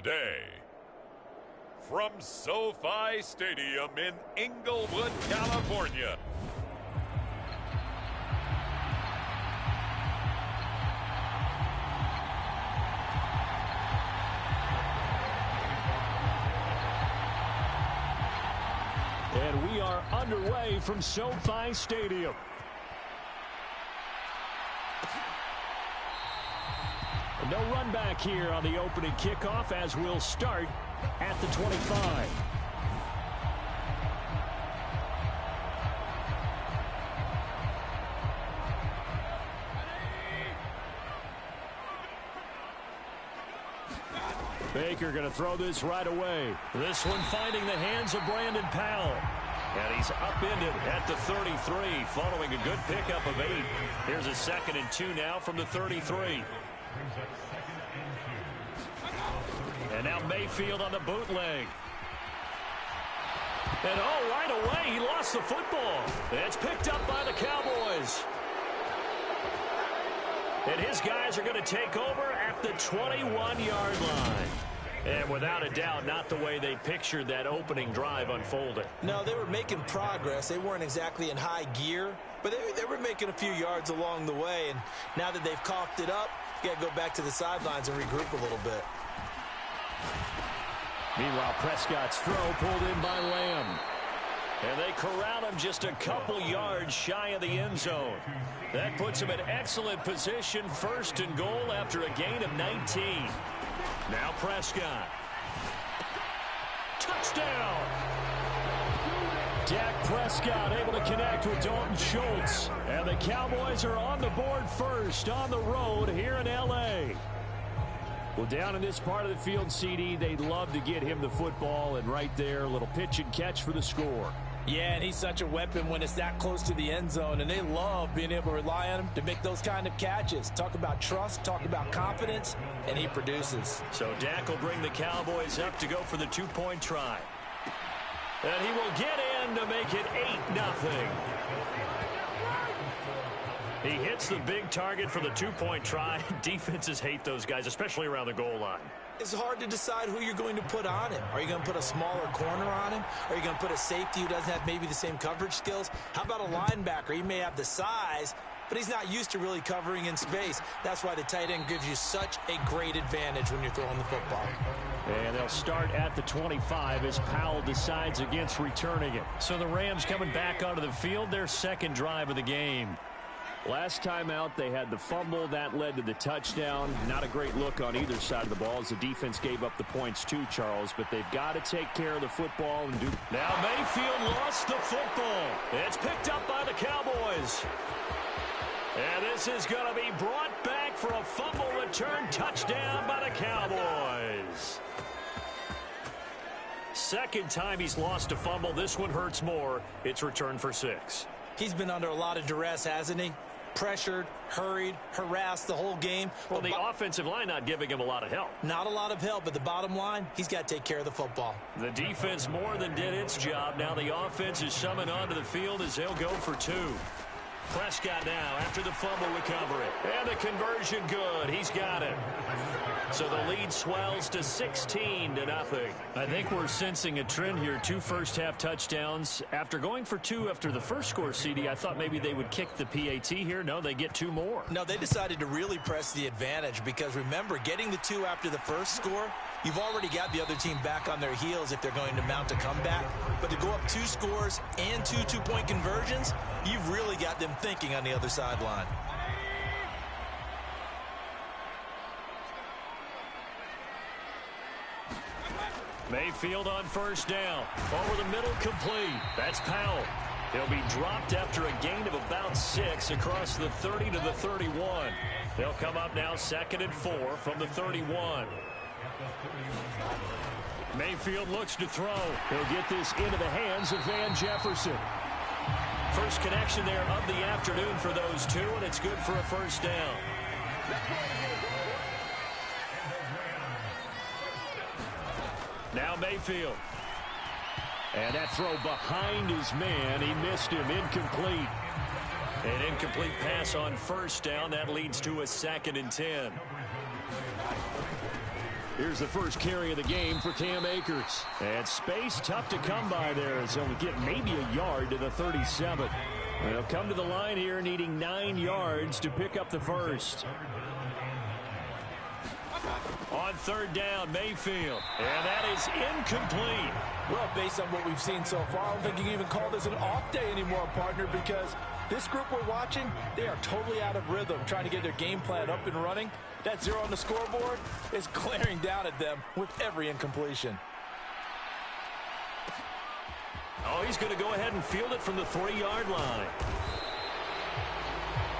today. From SoFi Stadium in Inglewood, California. And we are underway from SoFi Stadium. No run back here on the opening kickoff as we'll start at the 25. Baker going to throw this right away. This one finding the hands of Brandon Powell. And he's upended at the 33 following a good pickup of 8. Here's a 2nd and 2 now from the 33. And now Mayfield on the bootleg. And right away, he lost the football. It's picked up by the Cowboys. And his guys are going to take over at the 21-yard line. And without a doubt, not the way they pictured that opening drive unfolding. No, they were making progress. They weren't exactly in high gear, but they were making a few yards along the way. And now that they've coughed it up, you got to go back to the sidelines and regroup a little bit. Meanwhile, Prescott's throw pulled in by Lamb. And they corral him just a couple yards shy of the end zone. That puts him in excellent position, 1st and goal after a gain of 19. Now Prescott. Touchdown! Dak Prescott able to connect with Dalton Schultz. And the Cowboys are on the board first on the road here in L.A. Well, down in this part of the field, CD, they'd love to get him the football, and right there, a little pitch and catch for the score. Yeah, and he's such a weapon when it's that close to the end zone, and they love being able to rely on him to make those kind of catches. Talk about trust, talk about confidence, and he produces. So Dak will bring the Cowboys up to go for the 2-point try. And he will get in to make it 8-0. He hits the big target for the 2-point try. Defenses hate those guys, especially around the goal line. It's hard to decide who you're going to put on him. Are you going to put a smaller corner on him? Are you going to put a safety who doesn't have maybe the same coverage skills? How about a linebacker? He may have the size, but he's not used to really covering in space. That's why the tight end gives you such a great advantage when you're throwing the football. And they'll start at the 25 as Powell decides against returning it. So the Rams coming back onto the field, their 2nd drive of the game. Last time out, they had the fumble. That led to the touchdown. Not a great look on either side of the ball as the defense gave up the points too, Charles. But they've got to take care of the football and do. Now Mayfield lost the football. It's picked up by the Cowboys. And this is going to be brought back for a fumble return touchdown by the Cowboys. 2nd time he's lost a fumble. This one hurts more. It's returned for 6. He's been under a lot of duress, hasn't he? Pressured, hurried, harassed the whole game. Well, the offensive line not giving him a lot of help. Not a lot of help, but the bottom line, he's got to take care of the football. The defense more than did its job. Now the offense is summoned onto the field as they'll go for 2. Prescott now after the fumble recovery. And the conversion good. He's got it. So the lead swells to 16-0. I think we're sensing a trend here. 2 first-half touchdowns. After going for 2 after the first score, CD, I thought maybe they would kick the PAT here. No, they get 2 more. No, they decided to really press the advantage because, remember, getting the 2 after the first score, you've already got the other team back on their heels if they're going to mount a comeback. But to go up 2 scores and 2 two-point conversions, you've really got them thinking on the other sideline. Mayfield on 1st down. Over the middle, complete. That's Powell. He'll be dropped after a gain of about 6 across the 30 to the 31. They'll come up now 2nd and 4 from the 31. Mayfield looks to throw. He'll get this into the hands of Van Jefferson. First connection there of the afternoon for those 2, and it's good for a 1st down. Now Mayfield. And that throw behind his man. He missed him. Incomplete. An incomplete pass on 1st down. That leads to a 2nd and 10. Here's the first carry of the game for Cam Akers. And space tough to come by there as he'll get maybe a yard to the 37. And he'll come to the line here needing 9 yards to pick up the first. On third down, Mayfield. And that is incomplete. Well, based on what we've seen so far, I don't think you can even call this an off day anymore, partner, because this group we're watching, they are totally out of rhythm, trying to get their game plan up and running. That 0 on the scoreboard is glaring down at them with every incompletion. Oh, he's going to go ahead and field it from the 3-yard line.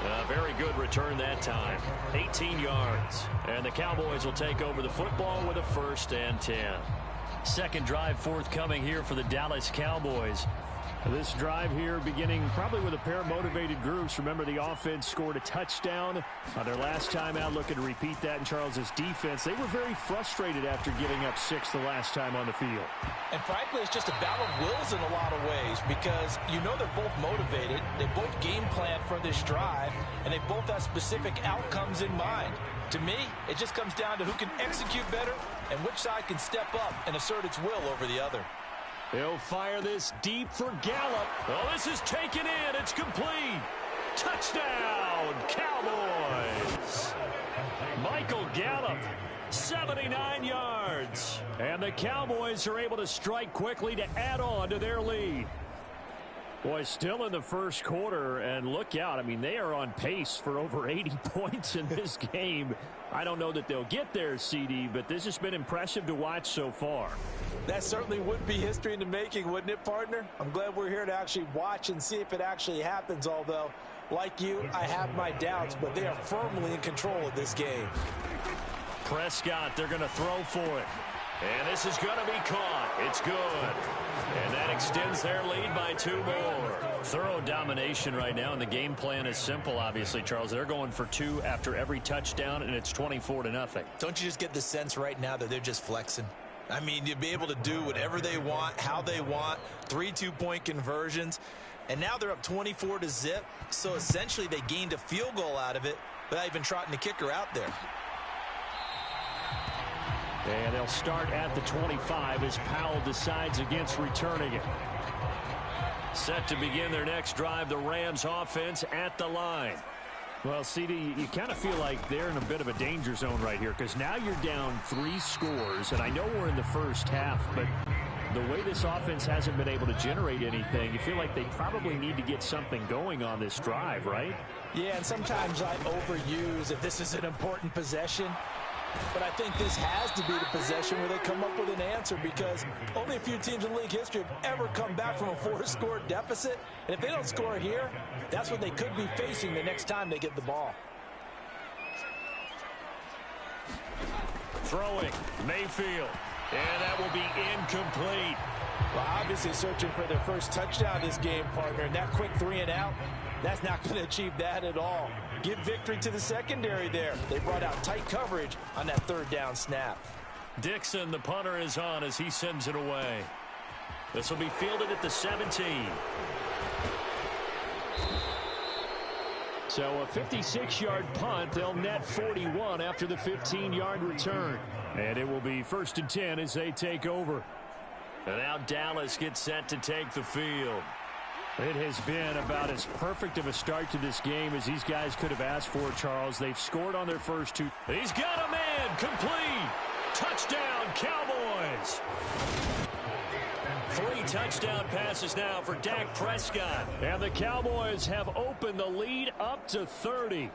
A very good return that time. 18 yards. And the Cowboys will take over the football with a 1st and 10. Second drive forthcoming here for the Dallas Cowboys. This drive here beginning probably with a pair of motivated groups. Remember, the offense scored a touchdown their last time out, looking to repeat that in Charles's defense. They were very frustrated after giving up 6 the last time on the field. And frankly, it's just a battle of wills in a lot of ways, because you know they're both motivated, they both game plan for this drive, and they both have specific outcomes in mind. To me, it just comes down to who can execute better and which side can step up and assert its will over the other. He'll fire this deep for Gallup. Oh, this is taken in. It's complete. Touchdown, Cowboys. Michael Gallup, 79 yards. And the Cowboys are able to strike quickly to add on to their lead. Boy, still in the first quarter, and look out. I mean, they are on pace for over 80 points in this game. I don't know that they'll get there, CD, but this has been impressive to watch so far. That certainly would be history in the making, wouldn't it, partner? I'm glad we're here to actually watch and see if it actually happens, although, like you, I have my doubts, but they are firmly in control of this game. Prescott, they're going to throw for it. And this is going to be caught. It's good. And that extends their lead by 2 more. Thorough domination right now, and the game plan is simple, obviously, Charles. They're going for 2 after every touchdown, and it's 24-0. Don't you just get the sense right now that they're just flexing? I mean, you'll be able to do whatever they want, how they want, 3 2-point conversions. And now they're up 24-0, so essentially they gained a field goal out of it without even trotting the kicker out there. And they'll start at the 25 as Powell decides against returning it. Set to begin their next drive, the Rams offense at the line. Well, CD, you kind of feel like they're in a bit of a danger zone right here, because now you're down 3 scores, and I know we're in the first half, but the way this offense hasn't been able to generate anything, you feel like they probably need to get something going on this drive, right? Yeah, and sometimes I overuse if this is an important possession. But I think this has to be the possession where they come up with an answer, because only a few teams in league history have ever come back from a 4-score deficit. And if they don't score here, that's what they could be facing the next time they get the ball. Throwing, Mayfield. And that will be incomplete. Well, obviously searching for their first touchdown this game, partner. And that quick 3 and out, that's not going to achieve that at all. Give victory to the secondary there. They brought out tight coverage on that 3rd down snap. Dixon, the punter, is on as he sends it away. This will be fielded at the 17. So a 56-yard punt. They'll net 41 after the 15-yard return. And it will be 1st and 10 as they take over. And now Dallas gets set to take the field. It has been about as perfect of a start to this game as these guys could have asked for, Charles. They've scored on their first 2. He's got a man. Complete. Touchdown, Cowboys. 3 touchdown passes now for Dak Prescott. And the Cowboys have opened the lead up to 30.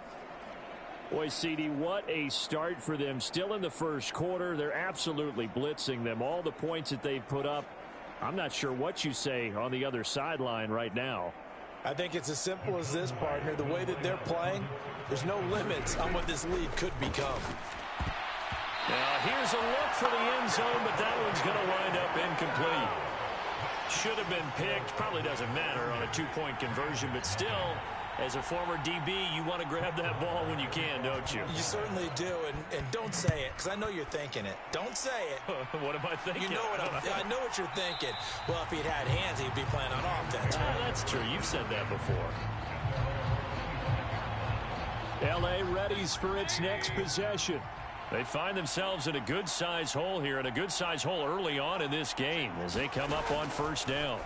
Boy, CD, what a start for them. Still in the first quarter. They're absolutely blitzing them. All the points that they've put up, I'm not sure what you say on the other sideline right now. I think it's as simple as this, partner. The way that they're playing, there's no limits on what this lead could become. Now, here's a look for the end zone, but that one's going to wind up incomplete. Should have been picked. Probably doesn't matter on a 2-point conversion, but still, as a former DB, you want to grab that ball when you can, don't you? You certainly do, and don't say it, because I know you're thinking it. Don't say it. What am I thinking? You know what I know what you're thinking. Well, if he'd had hands, he'd be playing on offense. Right? That's true. You've said that before. L.A. readies for its next possession. They find themselves in a good-sized hole here, and a good-sized hole early on in this game as they come up on first down.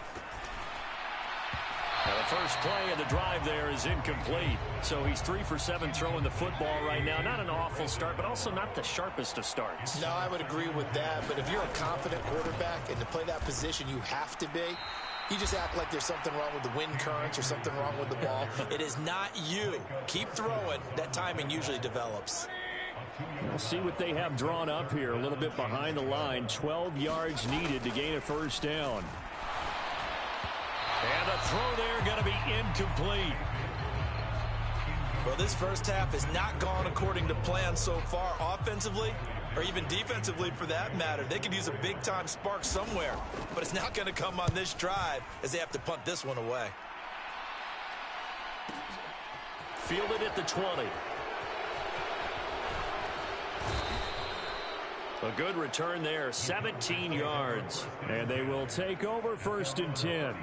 Now the first play of the drive there is incomplete. So he's 3 for 7 throwing the football right now. Not an awful start, but also not the sharpest of starts. No, I would agree with that. But if you're a confident quarterback and to play that position you have to be, you just act like there's something wrong with the wind currents or something wrong with the ball. It is not you. Keep throwing. That timing usually develops. We'll see what they have drawn up here. A little bit behind the line. 12 yards needed to gain a first down. And the throw there going to be incomplete. Well, this first half has not gone according to plan so far offensively or even defensively for that matter. They could use a big-time spark somewhere, but it's not going to come on this drive as they have to punt this one away. Fielded at the 20. A good return there, 17 yards. And they will take over first and 10.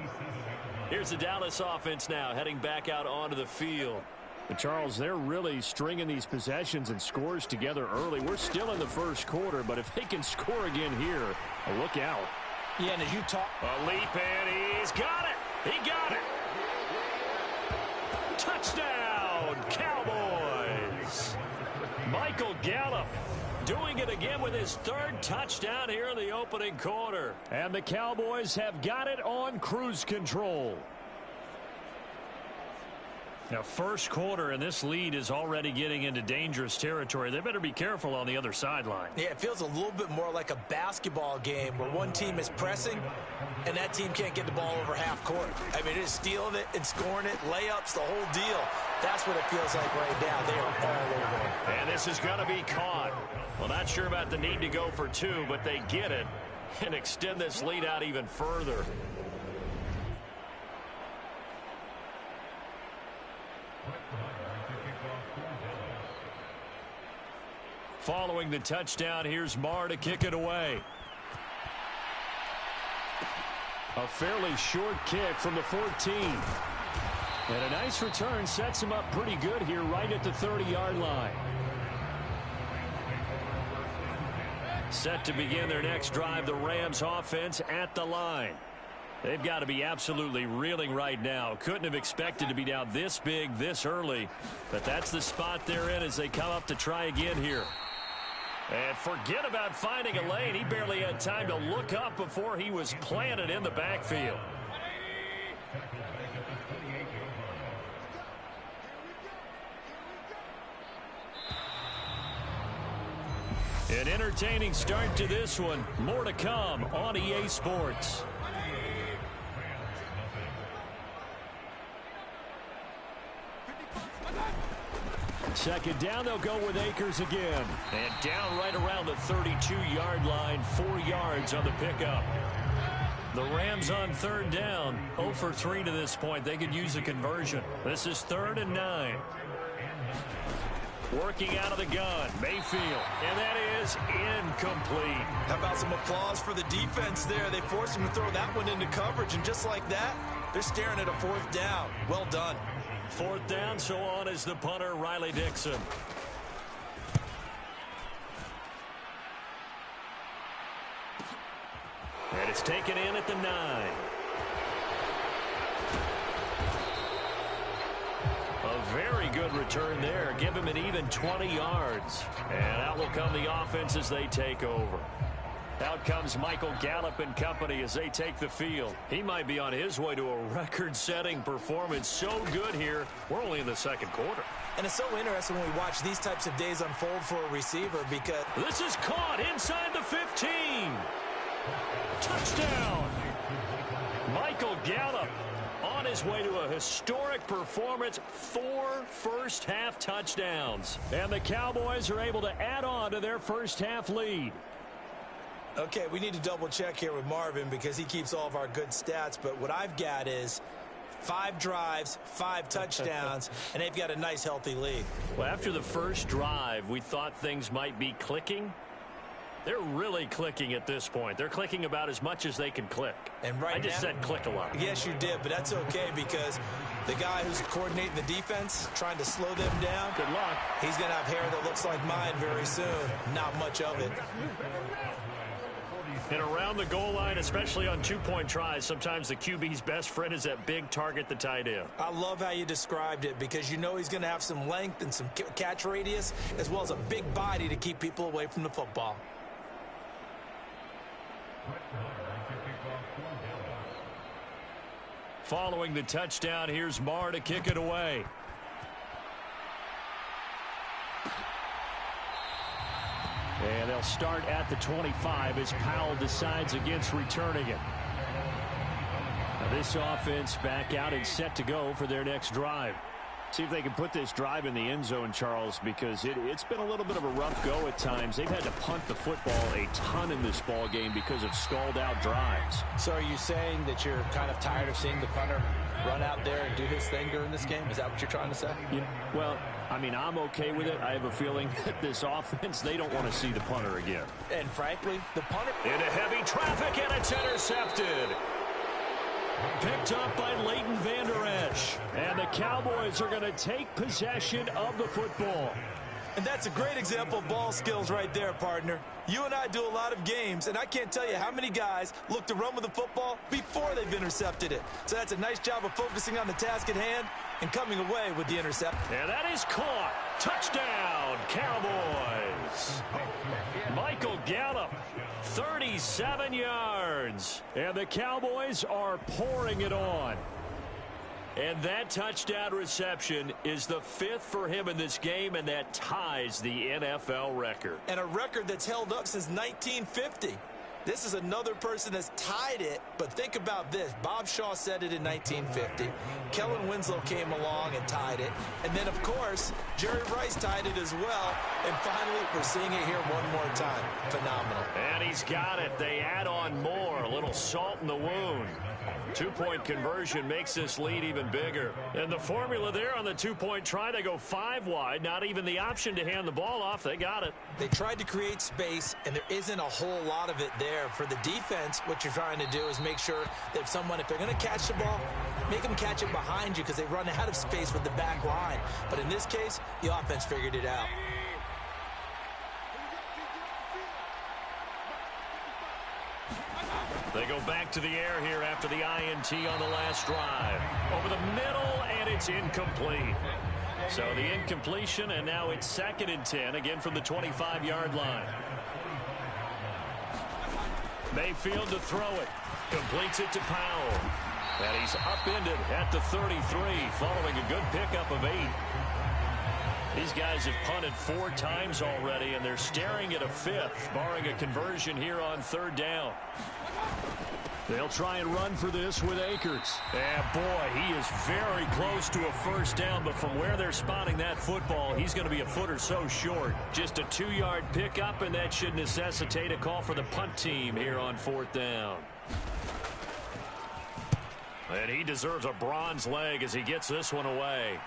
Here's the Dallas offense now heading back out onto the field. But Charles, they're really stringing these possessions and scores together early. We're still in the first quarter, but if they can score again here, look out. Yeah, and as you talk... A leap, and he's got it. He got it. Touchdown, Cowboys. Michael Gallup doing it again with his third touchdown here in the opening quarter. And the Cowboys have got it on cruise control. Now, first quarter, and this lead is already getting into dangerous territory. They better be careful on the other sideline. Yeah, it feels a little bit more like a basketball game where one team is pressing and that team can't get the ball over half court. I mean, it is stealing it and scoring it, layups, the whole deal. That's what it feels like right now. They are all over it. And this is going to be caught. Well, not sure about the need to go for 2, but they get it and extend this lead out even further. Following the touchdown, here's Marr to kick it away. A fairly short kick from the 14. And a nice return sets him up pretty good here right at the 30-yard line. Set to begin their next drive, the Rams offense at the line. They've got to be absolutely reeling right now. Couldn't have expected to be down this big this early. But that's the spot they're in as they come up to try again here. And forget about finding a lane. He barely had time to look up before he was planted in the backfield. An entertaining start to this one. More to come on EA Sports. Second down, they'll go with Akers again. And down right around the 32-yard line, 4 yards on the pickup. The Rams on third down, 0 for 3 to this point. They could use a conversion. This is 3rd and 9. Working out of the gun, Mayfield, and that is incomplete. How about some applause for the defense there? They forced him to throw that one into coverage, and just like that, they're staring at a 4th down. Well done. 4th down, so on is the punter, Riley Dixon. And it's taken in at the 9. A very good return there. Give him an even 20 yards. And out will come the offense as they take over. Out comes Michael Gallup and company as they take the field. He might be on his way to a record-setting performance. So good here. We're only in the second quarter. And it's so interesting when we watch these types of days unfold for a receiver because... This is caught inside the 15. Touchdown. Michael Gallup on his way to a historic performance. 4 first-half touchdowns. And the Cowboys are able to add on to their first-half lead. Okay, we need to double-check here with Marvin because he keeps all of our good stats. But what I've got is 5 drives, 5 touchdowns, and they've got a nice, healthy lead. Well, after the first drive, we thought things might be clicking. They're really clicking at this point. They're clicking about as much as they can click. And right I just said click a lot. Yes, you did, but that's okay because the guy who's coordinating the defense, trying to slow them down, good luck. He's going to have hair that looks like mine very soon. Not much of it. And around the goal line, especially on two-point tries, sometimes the QB's best friend is that big target, the tight end. I love how you described it because you know he's going to have some length and some catch radius as well as a big body to keep people away from the football. Following the touchdown, here's Marr to kick it away. And they'll start at the 25 as Powell decides against returning it. Now this offense back out and set to go for their next drive. See if they can put this drive in the end zone, Charles, because it's been a little bit of a rough go at times. They've had to punt the football a ton in this ball game because of stalled-out drives. So are you saying that you're kind of tired of seeing the punter run out there and do his thing during this game? Is that what you're trying to say? Well, I mean, I'm okay with it. I have a feeling that this offense, they don't want to see the punter again. And frankly, the punter... Into heavy traffic, and it's intercepted. Picked up by Leighton Vander Esch. And the Cowboys are going to take possession of the football. And that's a great example of ball skills right there, partner. You and I do a lot of games, and I can't tell you how many guys look to run with the football before they've intercepted it. So that's a nice job of focusing on the task at hand and coming away with the interception. And that is caught. Touchdown, Cowboys. Michael Gallup, 37 yards. And the Cowboys are pouring it on. And that touchdown reception is the 5th for him in this game, and that ties the NFL record. And a record that's held up since 1950. This is another person that's tied it, but think about this. Bob Shaw said it in 1950. Kellen Winslow came along and tied it. And then, of course, Jerry Rice tied it as well. And finally, we're seeing it here one more time. Phenomenal. And he's got it. They add on more. A little salt in the wound. Two-point conversion makes this lead even bigger. And the formula there on the two-point try, they go 5 wide. Not even the option to hand the ball off. They got it. They tried to create space, and there isn't a whole lot of it there. For the defense, what you're trying to do is make sure that if they're going to catch the ball, make them catch it behind you because they run out of space with the back line. But in this case, the offense figured it out. They go back to the air here after the INT on the last drive. Over the middle, and it's incomplete. So the incompletion, and now it's 2nd and 10, again from the 25-yard line. Mayfield to throw it. Completes it to Powell. And he's upended at the 33, following a good pickup of 8. These guys have punted 4 times already, and they're staring at a 5th, barring a conversion here on 3rd down. They'll try and run for this with Akers. And boy, he is very close to a 1st down, but from where they're spotting that football, he's going to be a foot or so short. Just a 2-yard pickup, and that should necessitate a call for the punt team here on 4th down. And he deserves a bronze leg as he gets this one away.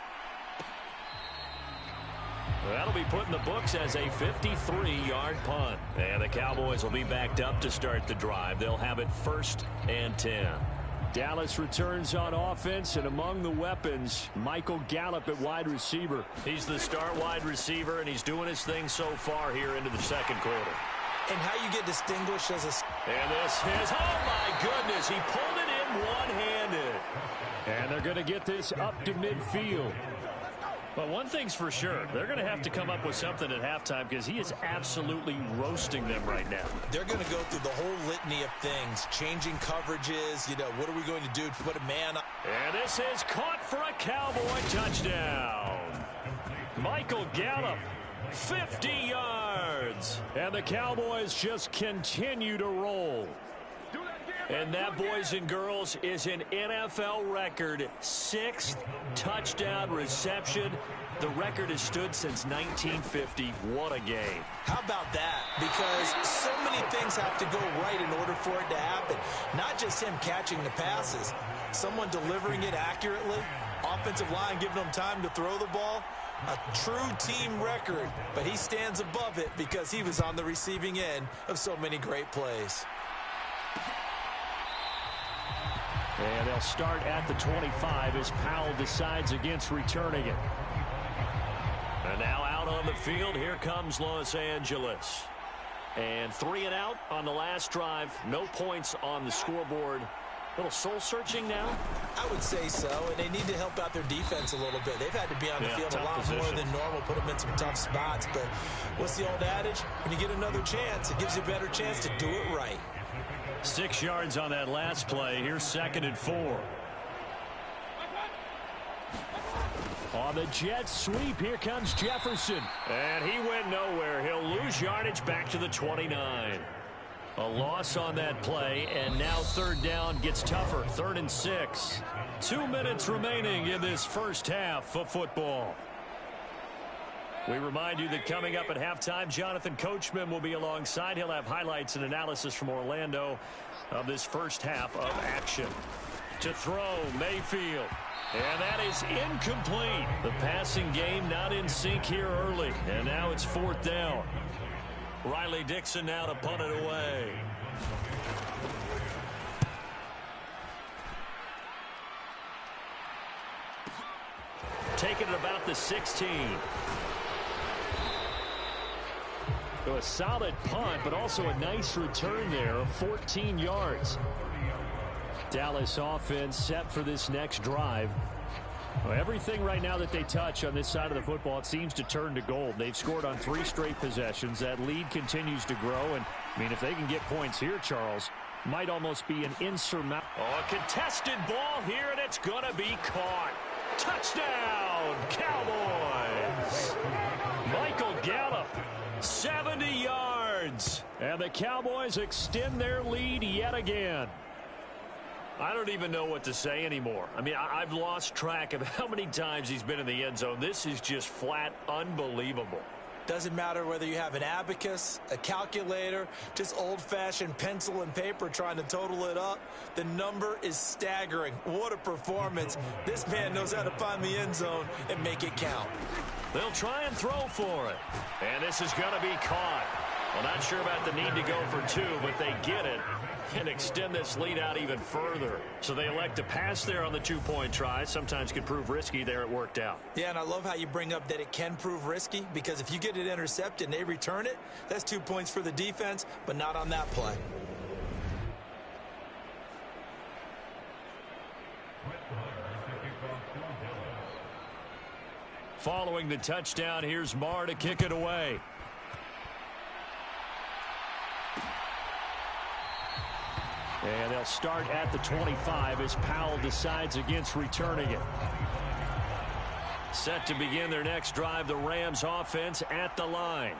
That'll be put in the books as a 53-yard punt. And the Cowboys will be backed up to start the drive. They'll have it 1st and 10. Dallas returns on offense, and among the weapons, Michael Gallup at wide receiver. He's the star wide receiver, and he's doing his thing so far here into the 2nd quarter. And how you get distinguished as a... And this is, oh my goodness, he pulled it in one-handed. And they're going to get this up to midfield. But one thing's for sure, they're going to have to come up with something at halftime because he is absolutely roasting them right now. They're going to go through the whole litany of things, changing coverages, what are we going to do to put a man up? And this is caught for a Cowboy touchdown. Michael Gallup, 50 yards. And the Cowboys just continue to roll. And that, boys and girls, is an NFL record 6th touchdown reception. The record has stood since 1950. What a game. How about that? Because so many things have to go right in order for it to happen. Not just him catching the passes, someone delivering it accurately, offensive line giving them time to throw the ball. A true team record, but he stands above it because he was on the receiving end of so many great plays. And they'll start at the 25 as Powell decides against returning it. And now out on the field, here comes Los Angeles. And 3 and out on the last drive. No points on the scoreboard. A little soul-searching now? I would say so, and they need to help out their defense a little bit. They've had to be on the field a lot more than normal, put them in some tough spots. But what's the old adage? When you get another chance, it gives you a better chance to do it right. 6 yards on that last play. Here's 2nd and 4. On the jet sweep, here comes Jefferson. And he went nowhere. He'll lose yardage back to the 29. A loss on that play, and now 3rd down gets tougher. 3rd and 6. 2 minutes remaining in this first half of football. We remind you that coming up at halftime, Jonathan Coachman will be alongside. He'll have highlights and analysis from Orlando of this first half of action. To throw, Mayfield. And that is incomplete. The passing game not in sync here early. And now it's 4th down. Riley Dixon now to punt it away. Taking it about the 16. So a solid punt, but also a nice return there of 14 yards. Dallas offense set for this next drive. Well, everything right now that they touch on this side of the football, it seems to turn to gold. They've scored on 3 straight possessions. That lead continues to grow. And, I mean, if they can get points here, Charles, might almost be an insurmountable. Oh, a contested ball here, and it's going to be caught. Touchdown, Cowboys. Michael Gallup, 70 yards. And the Cowboys extend their lead yet again. I don't even know what to say anymore. I mean, I've lost track of how many times he's been in the end zone. This is just flat unbelievable. Doesn't matter whether you have an abacus, a calculator, just old-fashioned pencil and paper trying to total it up. The number is staggering. What a performance. This man knows how to find the end zone and make it count. They'll try and throw for it. And this is going to be caught. Well, not sure about the need to go for 2, but they get it and extend this lead out even further. So they elect to pass there on the 2-point try. Sometimes can prove risky. There it worked out. Yeah, and I love how you bring up that it can prove risky, because if you get it intercepted and they return it, that's 2 points for the defense, but not on that play. Following the touchdown, here's Marr to kick it away. And they'll start at the 25 as Powell decides against returning it. Set to begin their next drive, the Rams offense at the line.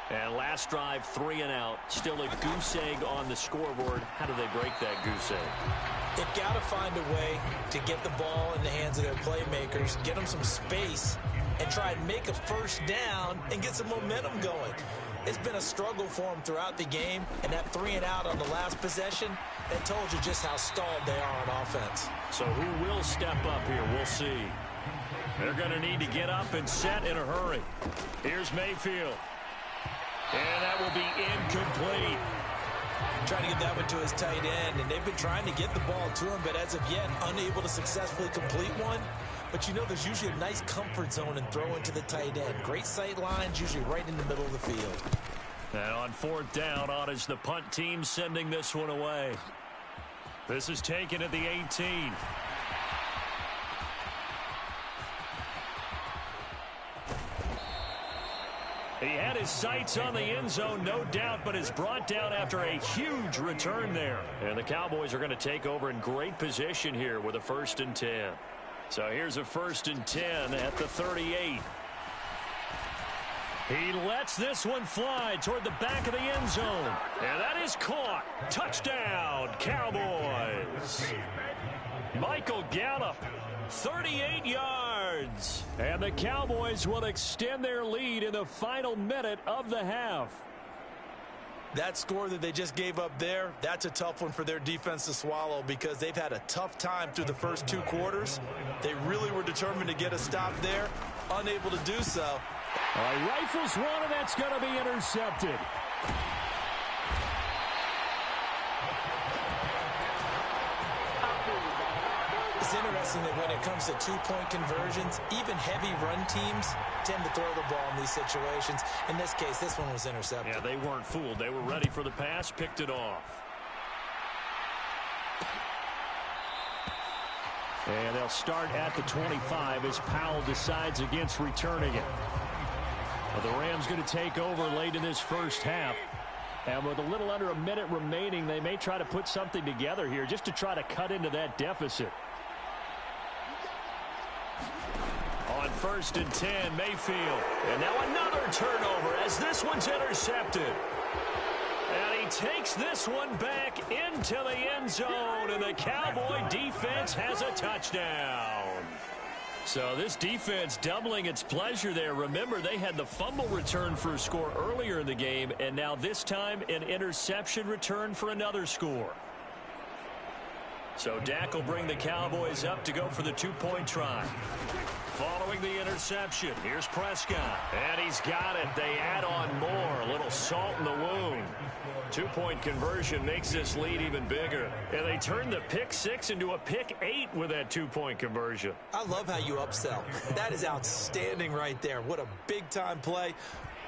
And last drive, 3 and out. Still a goose egg on the scoreboard. How do they break that goose egg? They've got to find a way to get the ball in the hands of their playmakers, get them some space, and try and make a first down and get some momentum going. It's been a struggle for them throughout the game, and that 3 and out on the last possession, that told you just how stalled they are on offense. So who will step up here? We'll see. They're going to need to get up and set in a hurry. Here's Mayfield. And that will be incomplete. Trying to get that one to his tight end, and they've been trying to get the ball to him, but as of yet, unable to successfully complete one. But you know, there's usually a nice comfort zone and throw into the tight end. Great sight lines, usually right in the middle of the field. And on 4th down, on is the punt team sending this one away. This is taken at the 18. He had his sights on the end zone, no doubt, but is brought down after a huge return there. And the Cowboys are going to take over in great position here with a 1st and 10. So here's a 1st and 10 at the 38. He lets this one fly toward the back of the end zone. And that is caught. Touchdown, Cowboys. Michael Gallup, 38 yards. And the Cowboys will extend their lead in the final minute of the half. That score that they just gave up there, that's a tough one for their defense to swallow because they've had a tough time through the first 2 quarters. They really were determined to get a stop there, unable to do so. All right, rifles one, and that's going to be intercepted. It's interesting that when it comes to 2-point conversions, even heavy run teams tend to throw the ball in these situations. In this case, this one was intercepted. Yeah, they weren't fooled. They were ready for the pass, picked it off. And they'll start at the 25 as Powell decides against returning it. Well, the Rams going to take over late in this first half. And with a little under a minute remaining, they may try to put something together here just to try to cut into that deficit. On 1st and 10, Mayfield. And now another turnover as this one's intercepted. And he takes this one back into the end zone, and the Cowboy defense has a touchdown. So this defense doubling its pleasure there. Remember, they had the fumble return for a score earlier in the game, and now this time an interception return for another score. So Dak will bring the Cowboys up to go for the 2-point try. Following the interception, here's Prescott. And he's got it. They add on more. A little salt in the wound. 2-point conversion makes this lead even bigger. And they turn the pick 6 into a pick 8 with that 2-point conversion. I love how you upsell. That is outstanding right there. What a big-time play.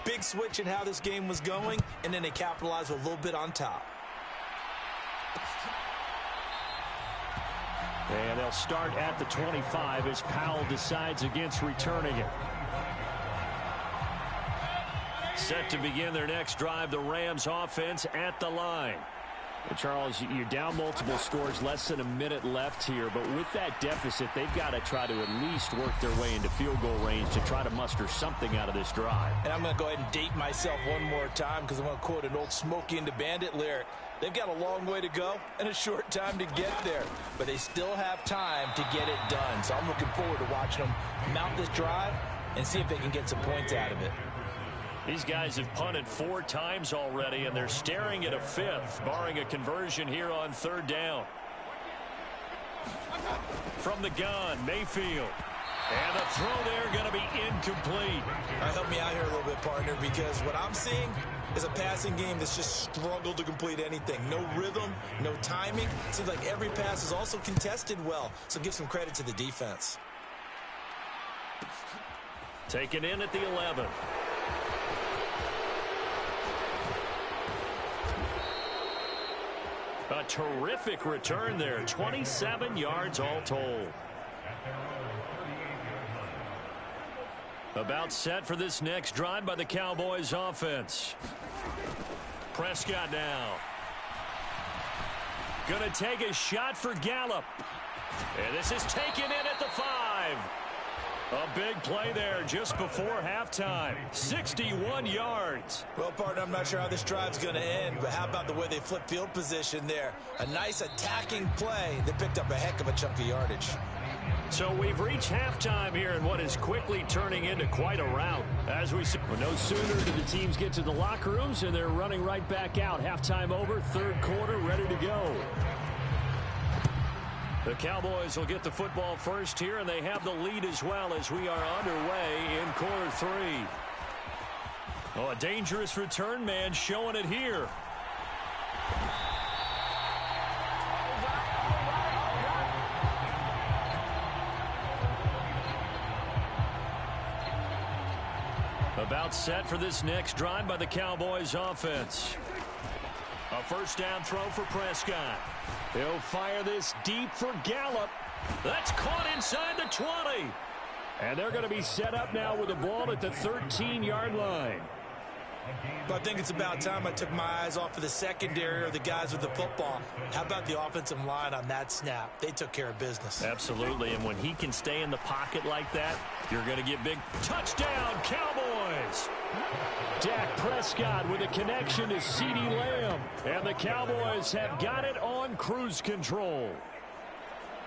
Big switch in how this game was going, and then they capitalized with a little bit on top. And they'll start at the 25 as Powell decides against returning it. Set to begin their next drive, the Rams offense at the line. And Charles, you're down multiple scores, less than a minute left here, but with that deficit, they've got to try to at least work their way into field goal range to try to muster something out of this drive. And I'm going to go ahead and date myself one more time because I'm going to quote an old Smokey and the Bandit lyric. They've got a long way to go and a short time to get there, but they still have time to get it done. So I'm looking forward to watching them mount this drive and see if they can get some points out of it. These guys have punted 4 times already, and they're staring at a 5th, barring a conversion here on 3rd down. From the gun, Mayfield. And the throw there going to be incomplete. Help me out here a little bit, partner, because what I'm seeing is a passing game that's just struggled to complete anything. No rhythm, no timing. Seems like every pass is also contested well, so give some credit to the defense. Taken in at the 11. A terrific return there. 27 yards all told. About set for this next drive by the Cowboys offense. Prescott now. Gonna take a shot for Gallup. And this is taken in at the 5. A big play there just before halftime. 61 yards. Well, partner, I'm not sure how this drive's going to end, but how about the way they flip field position there? A nice attacking play that picked up a heck of a chunk of yardage. So we've reached halftime here in what is quickly turning into quite a rout. As we see, well, no sooner do the teams get to the locker rooms, and they're running right back out. Halftime over, 3rd quarter, ready to go. The Cowboys will get the football first here, and they have the lead as well as we are underway in quarter 3. Oh, a dangerous return man showing it here. About set for this next drive by the Cowboys offense. A 1st down throw for Prescott. He'll fire this deep for Gallup. That's caught inside the 20. And they're going to be set up now with the ball at the 13-yard line. But I think it's about time I took my eyes off of the secondary or the guys with the football. How about the offensive line on that snap? They took care of business. Absolutely, and when he can stay in the pocket like that, you're going to get big. Touchdown, Cowboys! Dak Prescott with a connection to CeeDee Lamb. And the Cowboys have got it on cruise control.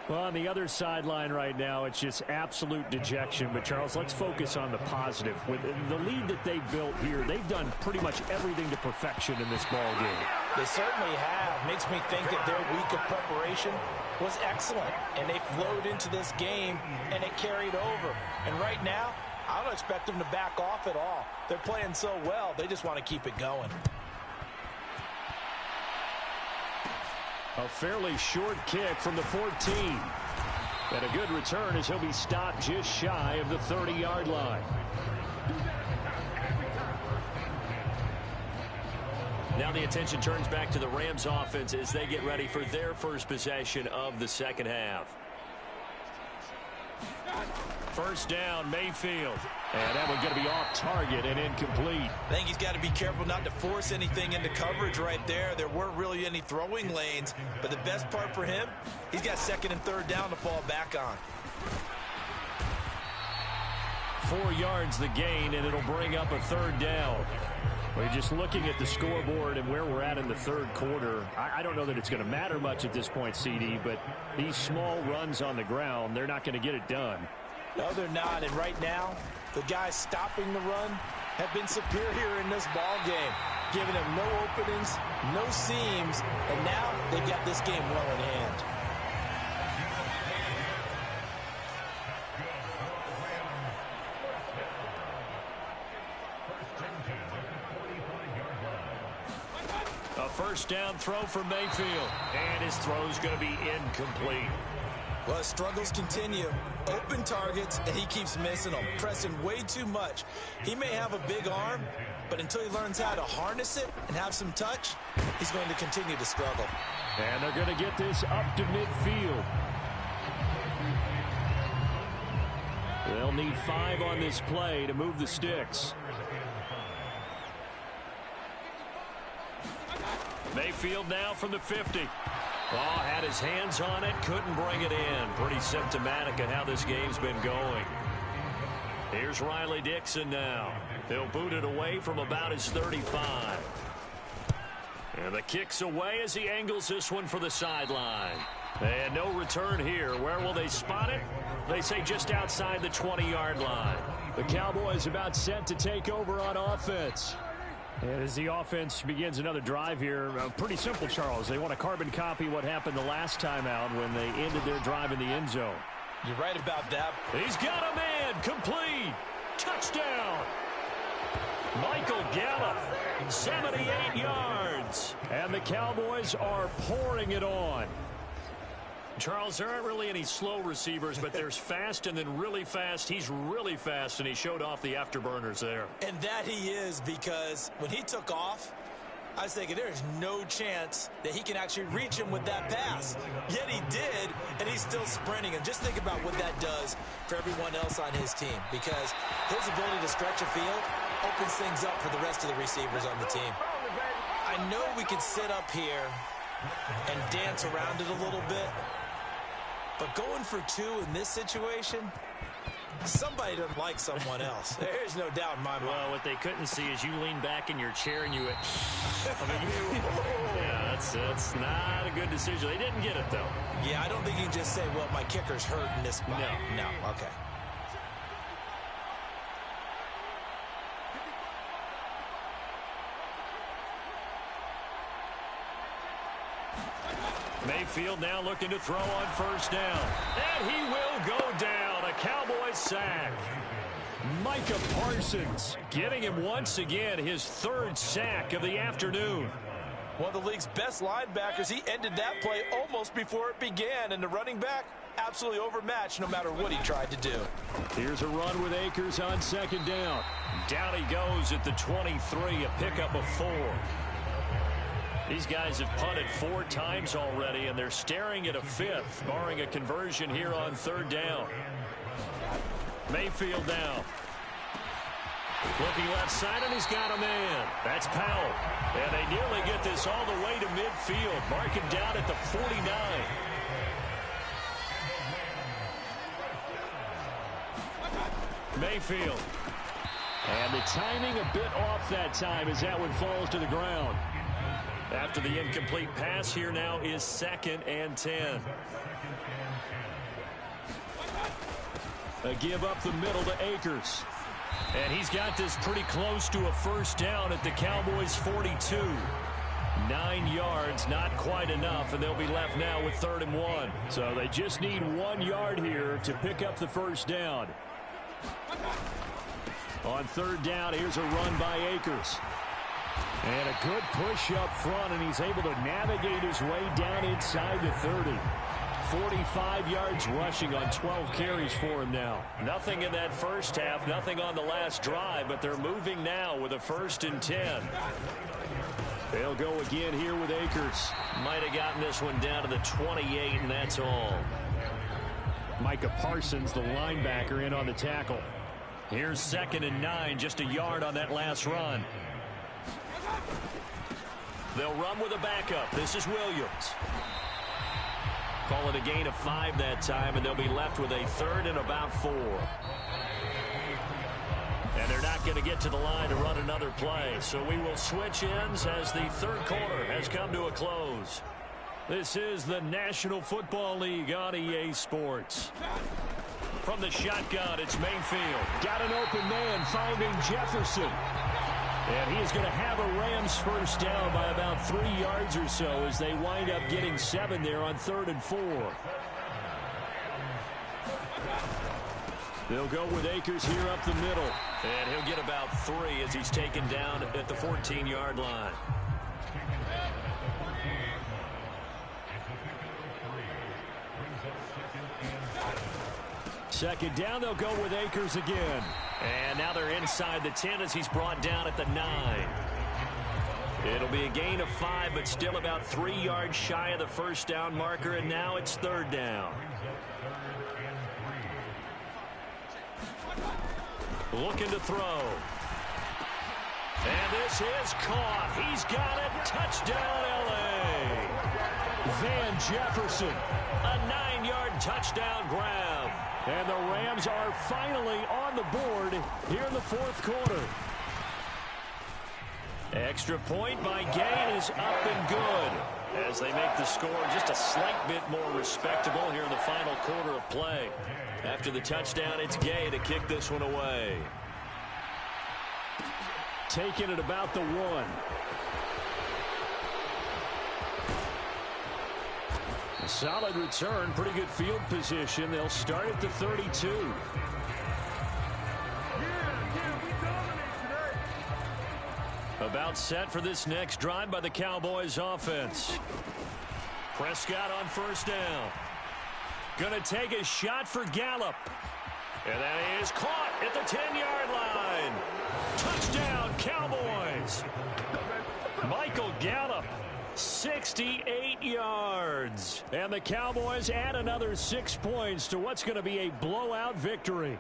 Well, on the other sideline right now, it's just absolute dejection. But, Charles, let's focus on the positive. With the lead that they built here, they've done pretty much everything to perfection in this ball game. They certainly have. Makes me think that their week of preparation was excellent. And they flowed into this game, and it carried over. And right now, I don't expect them to back off at all. They're playing so well, they just want to keep it going. A fairly short kick from the 14. And a good return as he'll be stopped just shy of the 30-yard line. Now the attention turns back to the Rams offense as they get ready for their first possession of the second half. First down, Mayfield. And that one's going to be off target and incomplete. I think he's got to be careful not to force anything into coverage right there. There weren't really any throwing lanes, but the best part for him, he's got second and third down to fall back on. 4 yards the gain, and it'll bring up a third down. We're just looking at the scoreboard and where we're at in the third quarter. I don't know that it's going to matter much at this point, CD, but these small runs on the ground, they're not going to get it done. No, they're not. And right now, the guys stopping the run have been superior in this ball game, giving them no openings, no seams, and now they've got this game well in hand. A first down throw for Mayfield, and his throw's going to be incomplete. Well, his struggles continue. Open targets, and he keeps missing them, pressing way too much. He may have a big arm, but until he learns how to harness it and have some touch, he's going to continue to struggle. And they're going to get this up to midfield. They'll need 5 on this play to move the sticks. Mayfield now from the 50. Oh, had his hands on it, couldn't bring it in. Pretty symptomatic of how this game's been going. Here's Riley Dixon now. He'll boot it away from about his 35. And the kick's away as he angles this one for the sideline. And no return here. Where will they spot it? They say just outside the 20-yard line. The Cowboys about set to take over on offense. And as the offense begins another drive here, pretty simple, Charles. They want to carbon copy what happened the last time out when they ended their drive in the end zone. You're right about that. He's got a man. Complete. Touchdown. Michael Gallup, 78 yards. And the Cowboys are pouring it on. Charles, there aren't really any slow receivers, but there's fast and then really fast. He's really fast, and he showed off the afterburners there. And that he is, because when he took off, I was thinking there's no chance that he can actually reach him with that pass. Yet he did, and he's still sprinting. And just think about what that does for everyone else on his team, because his ability to stretch a field opens things up for the rest of the receivers on the team. I know we could sit up here and dance around it a little bit, but going for 2 in this situation, somebody doesn't like someone else. There's no doubt in my mind. Well, what they couldn't see is you lean back in your chair and you went, yeah, that's not a good decision. They didn't get it, though. Yeah, I don't think you can just say, well, my kicker's hurt in this spot. No, okay. Mayfield now looking to throw on first down. And he will go down. A Cowboys sack. Micah Parsons getting him once again his 3rd sack of the afternoon. One of the league's best linebackers. He ended that play almost before it began. And the running back, absolutely overmatched no matter what he tried to do. Here's a run with Akers on second down. Down he goes at the 23, a pickup of 4. These guys have punted 4 times already, and they're staring at a 5th, barring a conversion here on 3rd down. Mayfield now. Looking left side, and he's got a man. That's Powell. And they nearly get this all the way to midfield. Mark him down at the 49. Mayfield. And the timing a bit off that time as that one falls to the ground. After the incomplete pass, here now is 2nd and 10. A give up the middle to Akers. And he's got this pretty close to a first down at the Cowboys' 42. 9 yards, not quite enough, and they'll be left now with 3rd and 1. So they just need 1 yard here to pick up the first down. On 3rd down, here's a run by Akers. And a good push up front, and he's able to navigate his way down inside the 30. 45 yards rushing on 12 carries for him now. Nothing in that first half, nothing on the last drive, but they're moving now with a 1st and 10. They'll go again here with Akers. Might have gotten this one down to the 28, and that's all. Micah Parsons, the linebacker, in on the tackle. Here's 2nd and 9, just a yard on that last run. They'll run with a backup. This is Williams. Call it a gain of 5 that time, and they'll be left with a 3rd and about 4. And they're not going to get to the line to run another play. So we will switch ends as the 3rd quarter has come to a close. This is the National Football League on EA Sports. From the shotgun, it's Mayfield. Got an open man, finding Jefferson. And he is going to have a Rams first down by about 3 yards or so as they wind up getting 7 there on 3rd and 4. They'll go with Akers here up the middle. And he'll get about 3 as he's taken down at the 14-yard line. Second down, they'll go with Akers again. And now they're inside the 10 as he's brought down at the 9. It'll be a gain of 5, but still about 3 yards shy of the first down marker, and now it's 3rd down. Looking to throw. And this is caught. He's got it. Touchdown, L.A. Van Jefferson. A 9-yard touchdown grab. And the Rams are finally on the board here in the 4th quarter. Extra point by Gay is up and good as they make the score just a slight bit more respectable here in the final quarter of play. After the touchdown, it's Gay to kick this one away. Taking it about the 1. A solid return, pretty good field position. They'll start at the 32. About set for this next drive by the Cowboys offense. Prescott on first down. Gonna take a shot for Gallup. And that is caught at the 10-yard line. Touchdown, Cowboys. Michael Gallup, 68 yards. And the Cowboys add another 6 points to what's going to be a blowout victory.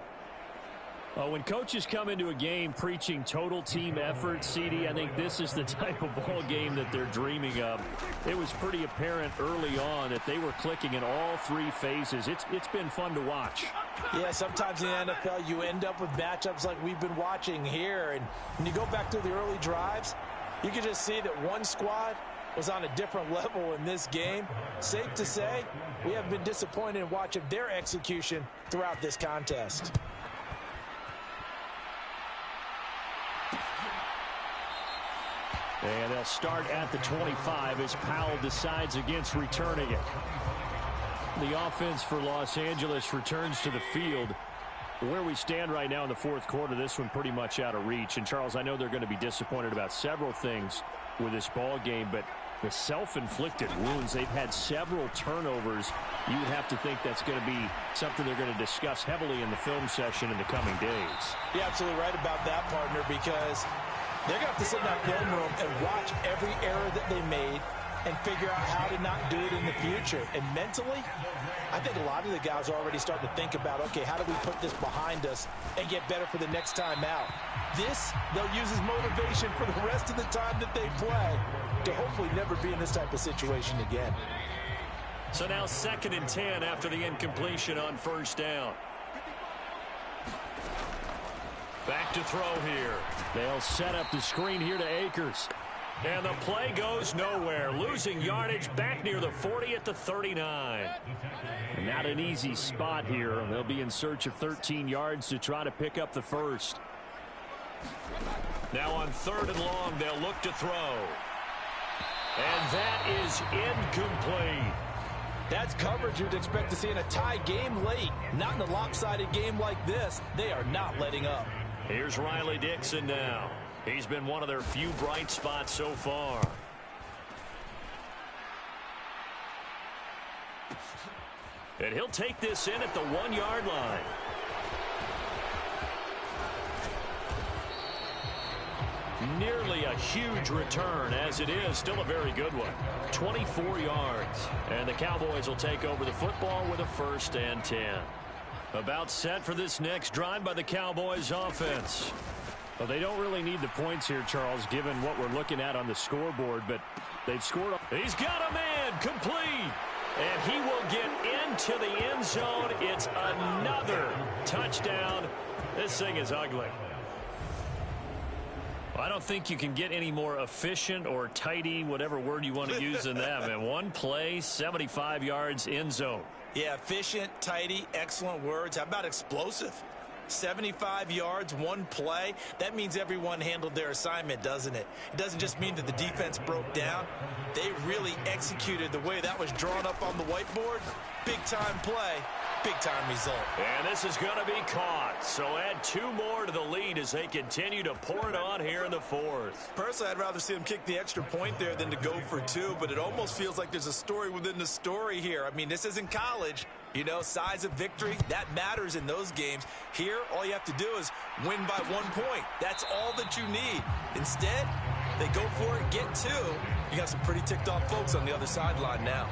When coaches come into a game preaching total team effort, CD, I think this is the type of ball game that they're dreaming of. It was pretty apparent early on that they were clicking in all 3 phases. It's been fun to watch. Yeah, sometimes in the NFL you end up with matchups like we've been watching here. And when you go back to the early drives, you can just see that one squad was on a different level in this game. Safe to say, we have been disappointed in watching their execution throughout this contest. And they'll start at the 25 as Powell decides against returning it. The offense for Los Angeles returns to the field. Where we stand right now in the 4th quarter, this one pretty much out of reach. And, Charles, I know they're going to be disappointed about several things with this ball game, but the self-inflicted wounds, they've had several turnovers. You would have to think that's going to be something they're going to discuss heavily in the film session in the coming days. You're absolutely right about that, partner, because they're going to have to sit in that film room and watch every error that they made and figure out how to not do it in the future. And mentally, I think a lot of the guys are already starting to think about, okay, how do we put this behind us and get better for the next time out? This, they'll use as motivation for the rest of the time that they play to hopefully never be in this type of situation again. So now 2nd and 10 after the incompletion on first down. Back to throw here. They'll set up the screen here to Akers. And the play goes nowhere. Losing yardage back near the 40 at the 39. Not an easy spot here. They'll be in search of 13 yards to try to pick up the first. Now on 3rd and long, they'll look to throw. And that is incomplete. That's coverage you'd expect to see in a tie game late. Not in a lopsided game like this. They are not letting up. Here's Riley Dixon now. He's been one of their few bright spots so far. And he'll take this in at the 1-yard line. Nearly a huge return, as it is still a very good one. 24 yards. And the Cowboys will take over the football with a 1st and 10. About set for this next drive by the Cowboys offense. Well, they don't really need the points here, Charles, given what we're looking at on the scoreboard, but they've scored. He's got a man, complete. And he will get into the end zone. It's another touchdown. This thing is ugly. Well, I don't think you can get any more efficient or tidy, whatever word you want to use in that, man. One play, 75 yards, end zone. Yeah, efficient, tidy, excellent words. How about explosive? 75 yards, one play. That means everyone handled their assignment, doesn't it? It doesn't just mean that the defense broke down. They really executed the way that was drawn up on the whiteboard. Big-time play, big-time result. And this is going to be caught. So add 2 more to the lead as they continue to pour it on here in the 4th. Personally, I'd rather see them kick the extra point there than to go for 2, but it almost feels like there's a story within the story here. I mean, this isn't college. You know, size of victory, that matters in those games. Here, all you have to do is win by 1 point. That's all that you need. Instead, they go for it, get 2. You got some pretty ticked off folks on the other sideline now.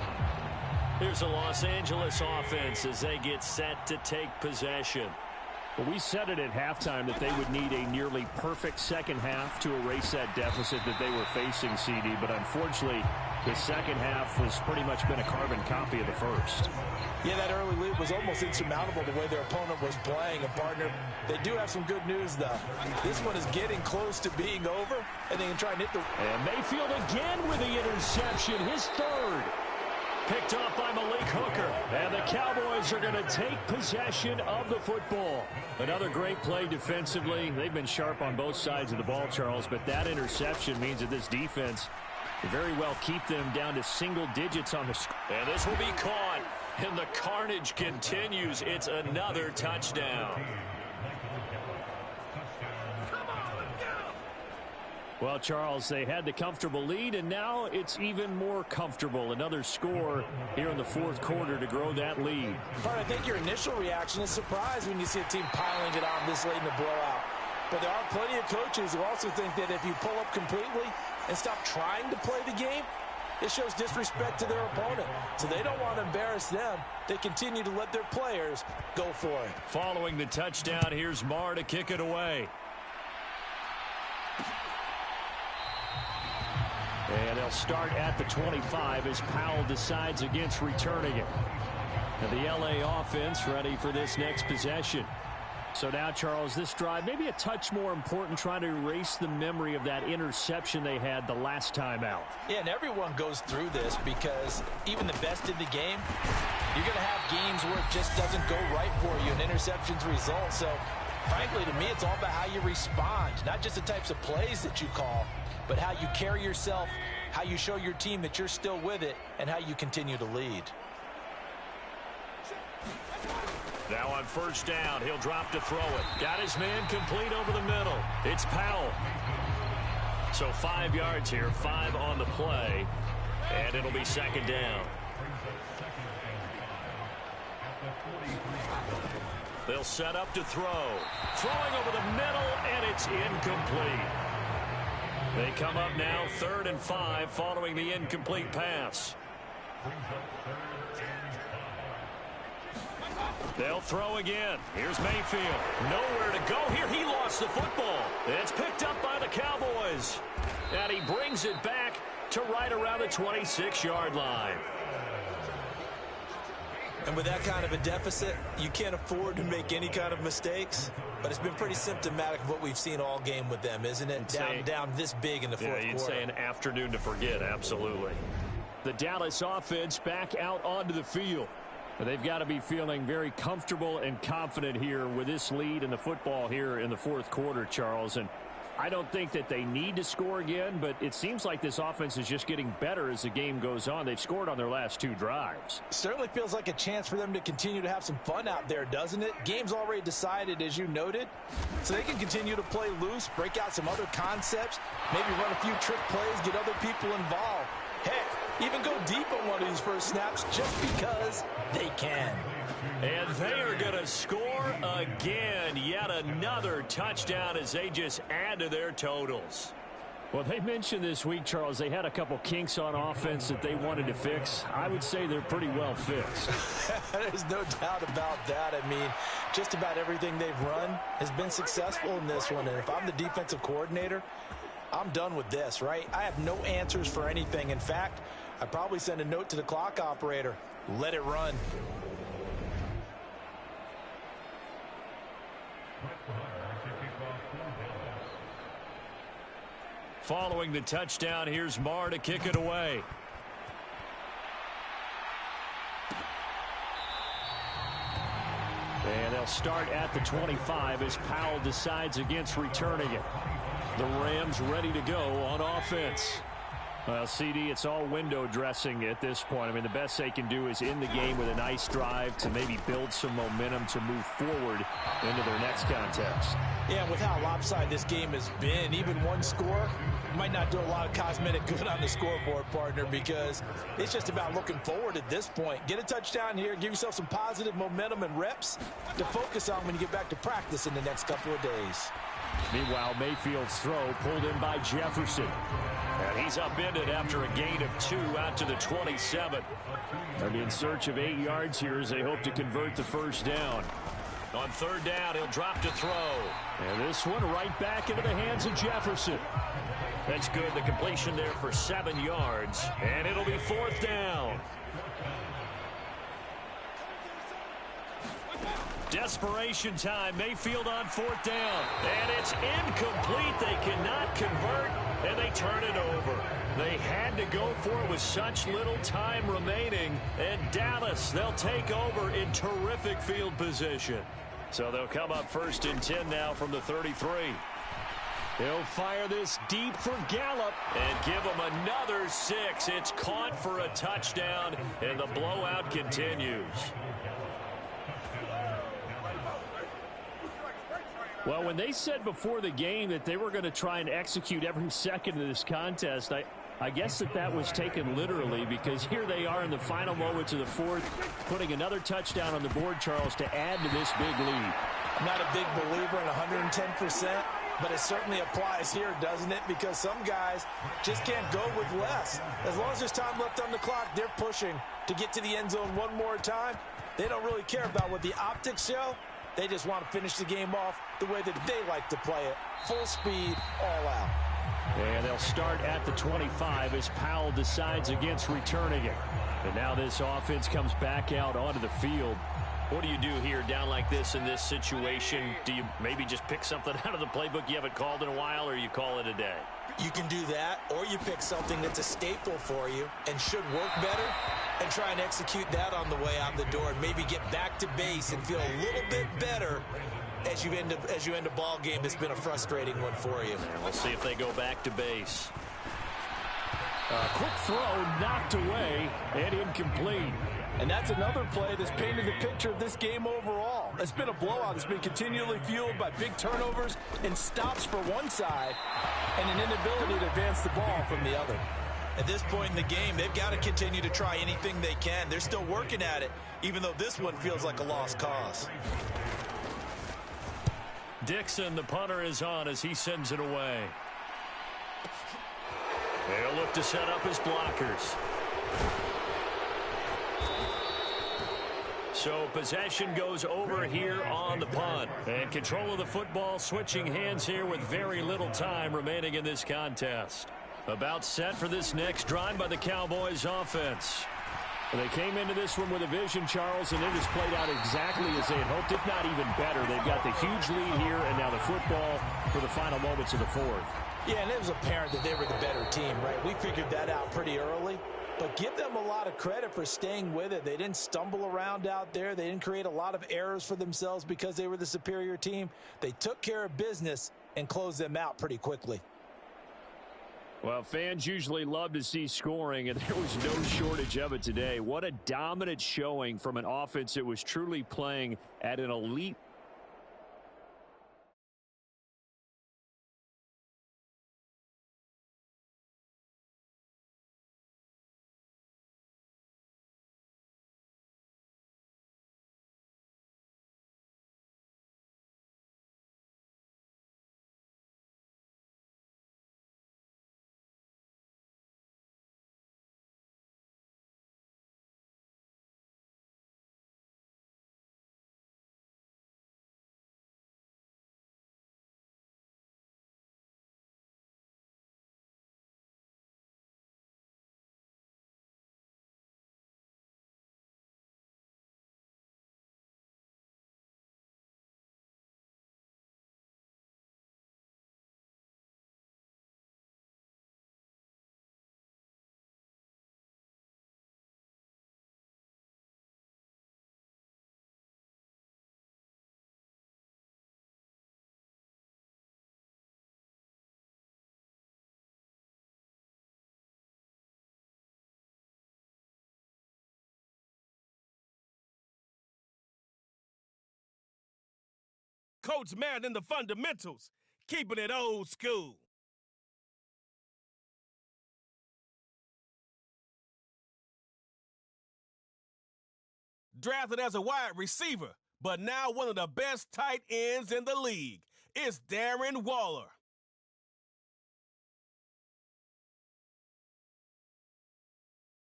Here's the Los Angeles offense as they get set to take possession. Well, we said it at halftime that they would need a nearly perfect second half to erase that deficit that they were facing, CD. But unfortunately, the second half has pretty much been a carbon copy of the first. Yeah, that early lead was almost insurmountable the way their opponent was playing. And, partner, they do have some good news, though. This one is getting close to being over, and they can try and hit the... And Mayfield again with the interception, his 3rd. Picked off by Malik Hooker. And the Cowboys are going to take possession of the football. Another great play defensively. They've been sharp on both sides of the ball, Charles, but that interception means that this defense will very well keep them down to single digits on the score. And this will be caught. And the carnage continues. It's another touchdown. Well, Charles, they had the comfortable lead, and now it's even more comfortable. Another score here in the 4th quarter to grow that lead. But I think your initial reaction is surprise when you see a team piling it on this late in the blowout. But there are plenty of coaches who also think that if you pull up completely and stop trying to play the game, it shows disrespect to their opponent. So they don't want to embarrass them. They continue to let their players go for it. Following the touchdown, here's Marr to kick it away. And they'll start at the 25 as Powell decides against returning it. And the LA offense ready for this next possession. So now, Charles, this drive maybe a touch more important, trying to erase the memory of that interception they had the last time out. Yeah, and everyone goes through this because even the best in the game, you're going to have games where it just doesn't go right for you, and interceptions result. So, frankly, to me, it's all about how you respond, not just the types of plays that you call, but how you carry yourself, how you show your team that you're still with it, and how you continue to lead. Now on 1st down, he'll drop to throw it. Got his man complete over the middle. It's Powell. So 5 yards here, 5 on the play, and it'll be 2nd down. They'll set up to throw. Throwing over the middle, and it's incomplete. They come up now 3rd and 5 following the incomplete pass. They'll throw again. Here's Mayfield. Nowhere to go here. He lost the football. It's picked up by the Cowboys. And he brings it back to right around the 26-yard line. And with that kind of a deficit, you can't afford to make any kind of mistakes. But it's been pretty symptomatic of what we've seen all game with them, isn't it? Down this big in the fourth quarter. Yeah, you'd say an afternoon to forget, absolutely. The Dallas offense back out onto the field. They've got to be feeling very comfortable and confident here with this lead in the football here in the fourth quarter, Charles. And I don't think that they need to score again, but it seems like this offense is just getting better as the game goes on. They've scored on their last 2 drives. Certainly feels like a chance for them to continue to have some fun out there, doesn't it? Game's already decided, as you noted, so they can continue to play loose, break out some other concepts, maybe run a few trick plays, get other people involved. Heck, even go deep on one of these first snaps just because they can. And they are going to score again. Yet another touchdown as they just add to their totals. Well, they mentioned this week, Charles, they had a couple kinks on offense that they wanted to fix. I would say they're pretty well fixed. There's no doubt about that. I mean, just about everything they've run has been successful in this one. And if I'm the defensive coordinator, I'm done with this, right? I have no answers for anything. In fact, I'd probably send a note to the clock operator. Let it run. Following the touchdown, here's Marr to kick it away. And they'll start at the 25 as Powell decides against returning it. The Rams ready to go on offense. Well, CD, it's all window dressing at this point. I mean, the best they can do is in the game with a nice drive to maybe build some momentum to move forward into their next contest. Yeah, with how lopsided this game has been, even one score might not do a lot of cosmetic good on the scoreboard, partner, because it's just about looking forward at this point. Get a touchdown here, give yourself some positive momentum and reps to focus on when you get back to practice in the next couple of days. Meanwhile, Mayfield's throw pulled in by Jefferson. And he's upended after a gain of 2 out to the 27. And in search of 8 yards here as they hope to convert the first down. On third down, he'll drop to throw. And this one right back into the hands of Jefferson. That's good. The completion there for 7 yards. And it'll be fourth down. Desperation time. Mayfield on fourth down. And it's incomplete. They cannot convert, and they turn it over. They had to go for it with such little time remaining. And Dallas, they'll take over in terrific field position. So they'll come up first and 10 now from the 33. He'll fire this deep for Gallup and give him another 6. It's caught for a touchdown, and the blowout continues. Well, when they said before the game that they were going to try and execute every second of this contest, I guess that was taken literally, because here they are in the final moments of the fourth, putting another touchdown on the board, Charles, to add to this big lead. I'm not a big believer in 110%, but it certainly applies here, doesn't it? Because some guys just can't go with less. As long as there's time left on the clock, they're pushing to get to the end zone one more time. They don't really care about what the optics show. They just want to finish the game off the way that they like to play it. Full speed, all out. And they'll start at the 25 as Powell decides against returning it. And now this offense comes back out onto the field. What do you do here down like this in this situation? Do you maybe just pick something out of the playbook you haven't called in a while, or you call it a day? You can do that, or you pick something that's a staple for you and should work better and try and execute that on the way out the door and maybe get back to base and feel a little bit better as you end a ball game that's been a frustrating one for you. And we'll see if they go back to base. Quick throw knocked away and incomplete. And that's another play that's painted the picture of this game overall. It's been a blowout. It's been continually fueled by big turnovers and stops for one side and an inability to advance the ball from the other. At this point in the game, they've got to continue to try anything they can. They're still working at it, even though this one feels like a lost cause. Dixon, the punter, is on as he sends it away. They'll look to set up his blockers. So possession goes over here on the punt. And control of the football switching hands here with very little time remaining in this contest. About set for this next drive by the Cowboys offense. They came into this one with a vision, Charles, and it has played out exactly as they had hoped, if not even better. They've got the huge lead here, and now the football for the final moments of the fourth. Yeah, and it was apparent that they were the better team, right? We figured that out pretty early. But give them a lot of credit for staying with it. They didn't stumble around out there. They didn't create a lot of errors for themselves because they were the superior team. They took care of business and closed them out pretty quickly. Well, fans usually love to see scoring, and there was no shortage of it today. What a dominant showing from an offense that was truly playing at an elite. Coach Madden, the fundamentals, keeping it old school. Drafted as a wide receiver, but now one of the best tight ends in the league. It's Darren Waller.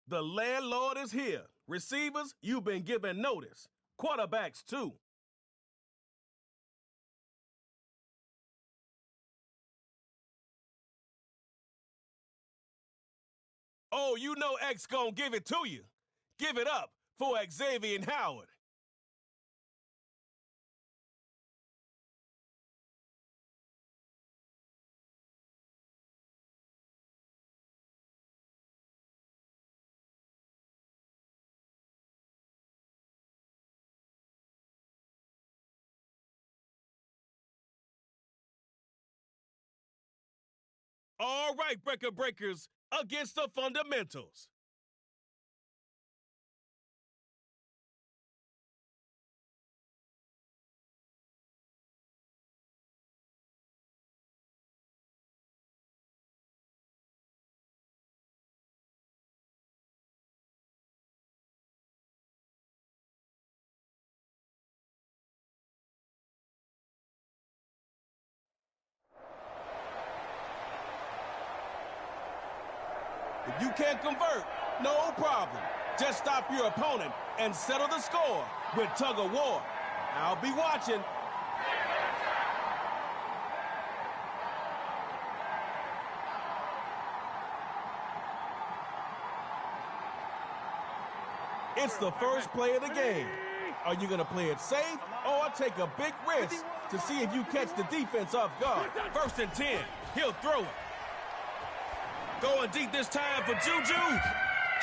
The landlord is here. Receivers, you've been given notice. Quarterbacks, too. Oh, you know X gonna give it to you. Give it up for Xavier Howard. All right, breakers against the fundamentals. If you can't convert, no problem. Just stop your opponent and settle the score with tug of war. I'll be watching. It's the first play of the game. Are you going to play it safe or take a big risk to see if you catch the defense off guard? 1st and 10. He'll throw it. Going deep this time for Juju.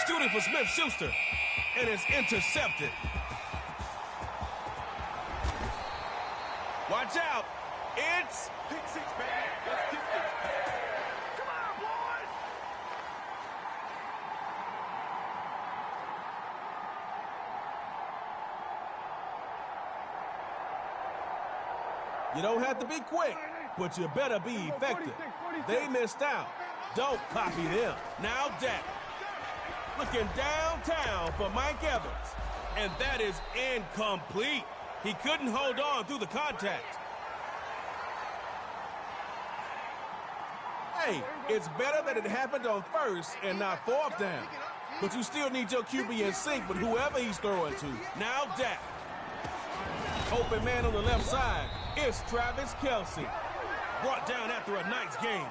Shooting for Smith-Schuster. And it's intercepted. Watch out. It's pick six, man. Let's get this. Come on, boys. You don't have to be quick, but you better be effective. They missed out. Don't copy them. Now Dak. Looking downtown for Mike Evans. And that is incomplete. He couldn't hold on through the contact. Hey, it's better that it happened on 1st and not 4th down. But you still need your QB in sync with whoever he's throwing to. Now Dak. Open man on the left side. It's Travis Kelce. Brought down after a night's game.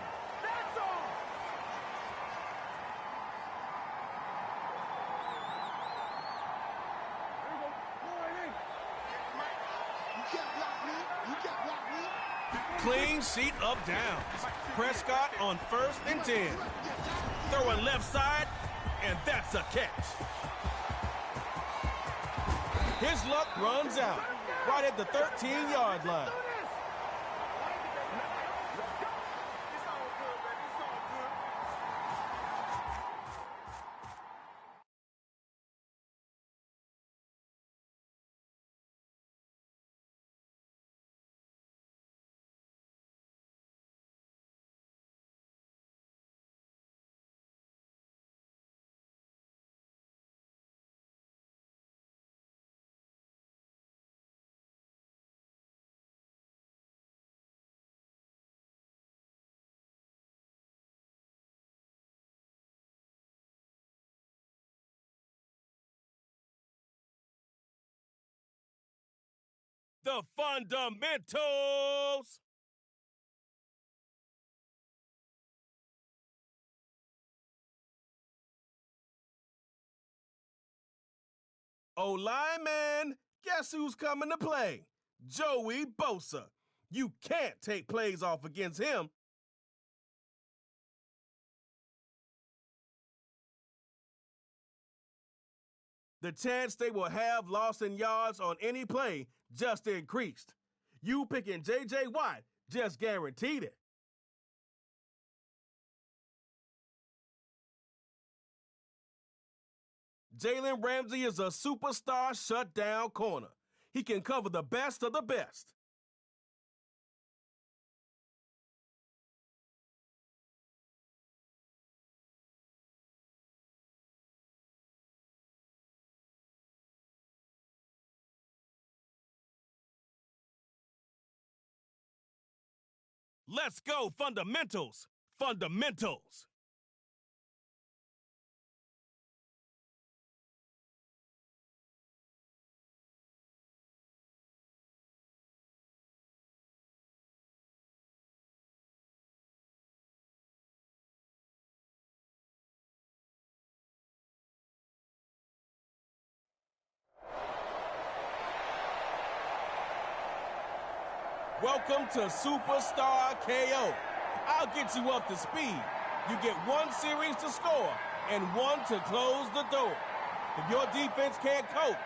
Clean sheet of downs. Prescott on 1st and 10. Throwing left side, and that's a catch. His luck runs out right at the 13-yard line. The fundamentals. O-lineman, guess who's coming to play? Joey Bosa. You can't take plays off against him. The chance they will have loss in yards on any play just increased. You picking J.J. Watt just guaranteed it. Jalen Ramsey is a superstar shutdown corner. He can cover the best of the best. Let's go, fundamentals. Fundamentals. Welcome to Superstar KO. I'll get you up to speed. You get 1 series to score and 1 to close the door. If your defense can't cope,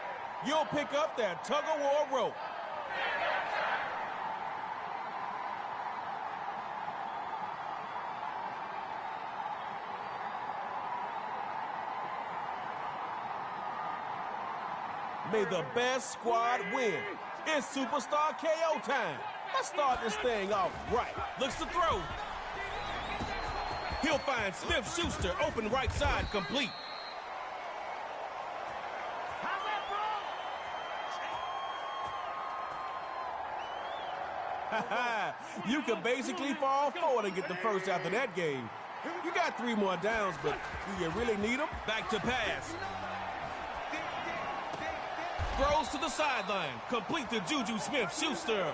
you'll pick up that tug-of-war rope. May the best squad win. It's Superstar KO time. Let's start this thing off right. Looks to throw. He'll find Smith-Schuster open right side complete. You could basically fall forward and get the first after that game. You got 3 more downs, but do you really need them? Back to pass. Throws to the sideline. Complete to Juju Smith-Schuster.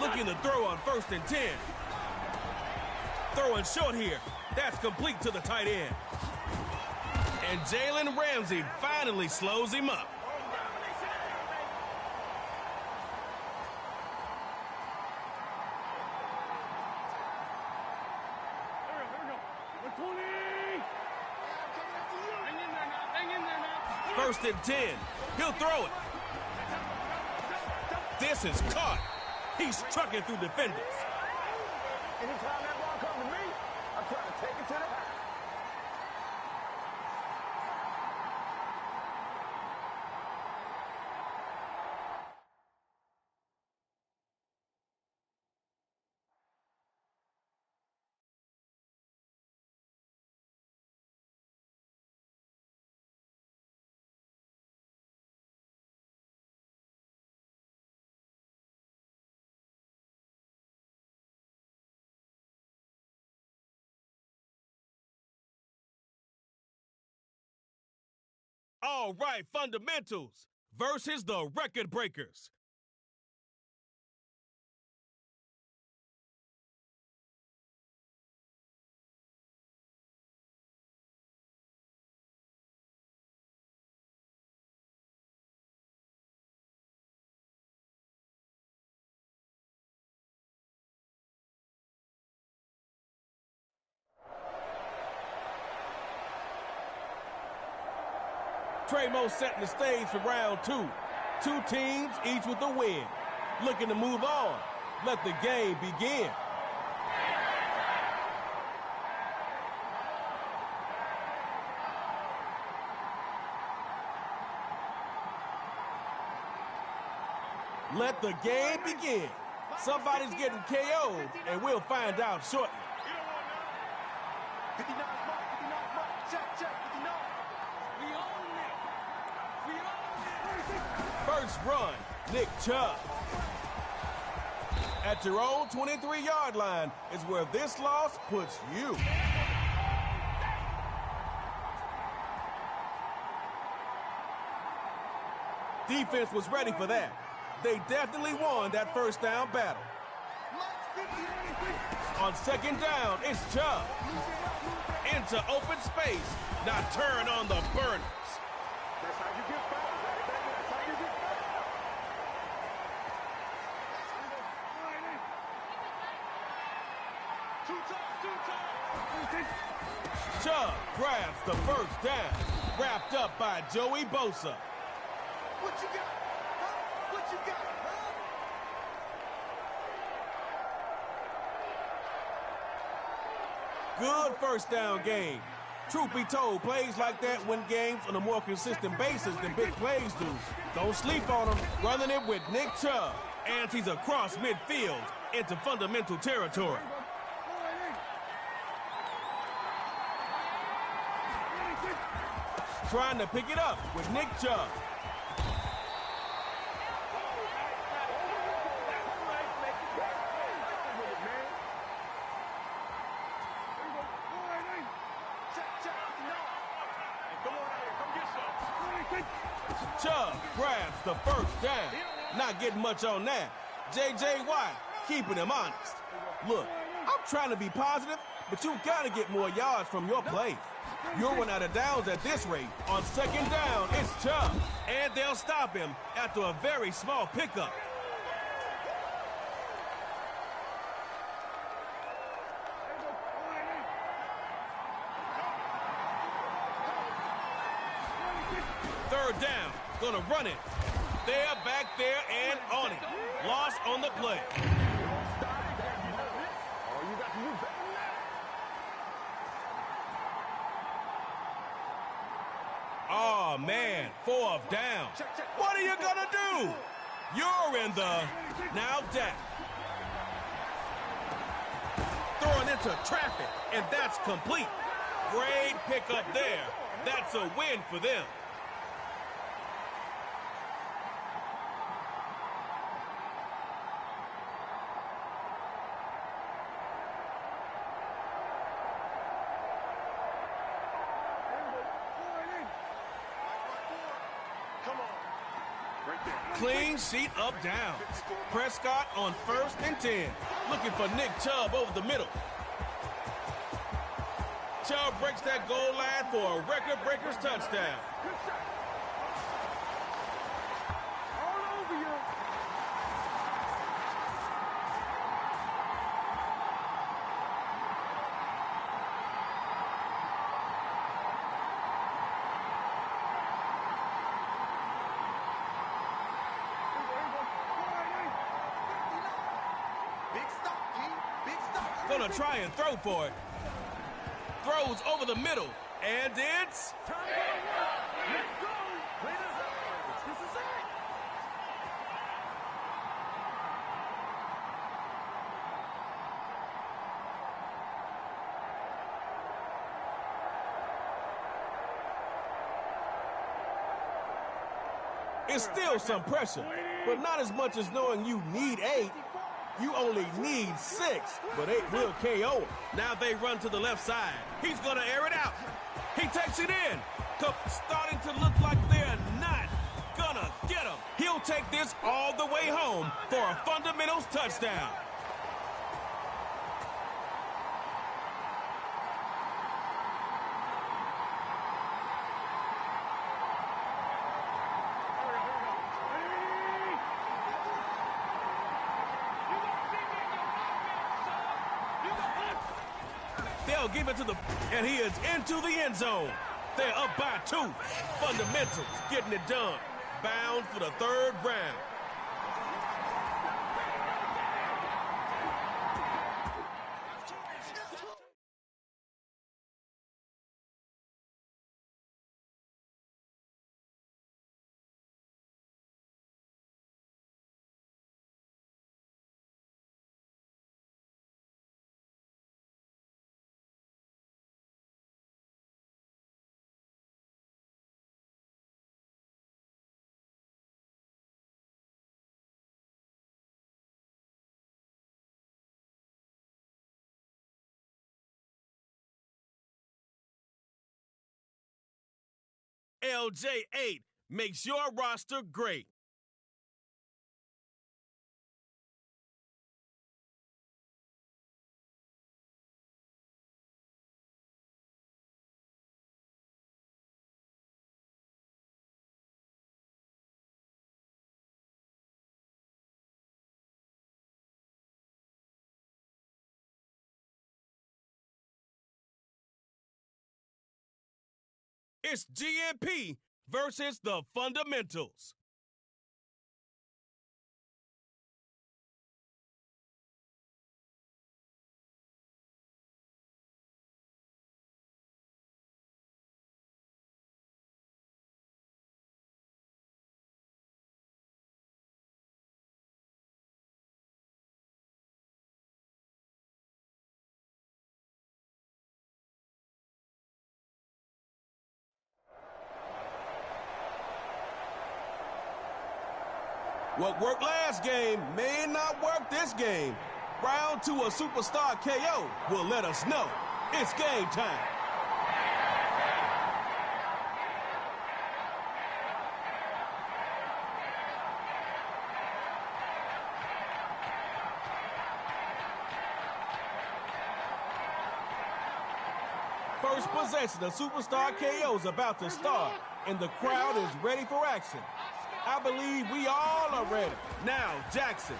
Looking to throw on 1st and 10. Throwing short here. That's complete to the tight end. And Jalen Ramsey finally slows him up. First and 10. He'll throw it. This is caught. He's trucking through defenders. Anytime that ball comes to me, I'm trying to take it to the house. All right, fundamentals versus the record breakers. Tremo setting the stage for round two. Two teams, each with a win. Looking to move on. Let the game begin. Let the game begin. Somebody's getting KO'd, and we'll find out shortly. First run, Nick Chubb. At your own 23-yard line is where this loss puts you. Defense was ready for that. They definitely won that first down battle. On second down, it's Chubb. Into open space. Now turn on the burners. That's how you get fouled, baby. That's how you get fouled. Chubb grabs the first down. Wrapped up by Joey Bosa. What you got? Huh? What you got? Huh? Good first down game. Truth be told, plays like that win games on a more consistent basis than big plays do. Don't sleep on them. Running it with Nick Chubb. And he's across midfield into fundamental territory. Trying to pick it up with Nick Chubb. Chubb grabs the first down. Not getting much on that. J.J. Watt keeping him honest. Look, I'm trying to be positive, but you got to get more yards from your play. You'll run out of downs at this rate. On second down, it's Chubb. And they'll stop him after a very small pickup. Third down, gonna run it. They're back there and on it. Loss on the play. Oh, man, fourth down. What are you gonna do? You're in the now down. Throwing into traffic, and that's complete. Great pickup there. That's a win for them. Clean sheet of downs. Prescott on 1st and 10. Looking for Nick Chubb over the middle. Chubb breaks that goal line for a record breaker's touchdown. All over you. Gonna try and throw for it. Throws over the middle, and it's... Let's go. This is it. It's still some pressure, but not as much as knowing you need 8. You only need 6, but 8 will KO him. Now they run to the left side. He's going to air it out. He takes it in. Starting to look like they're not going to get him. He'll take this all the way home for a fundamentals touchdown. They'll give it to and he is into the end zone. They're up by 2. Fundamentals getting it done. Bound for the 3rd round. LJ8 makes your roster great. It's GMP versus the Fundamentals. What worked last game may not work this game. Round 2 a superstar KO will let us know. It's game time. First possession, the superstar KO is about to start, and the crowd is ready for action. I believe we all are ready. Now, Jackson.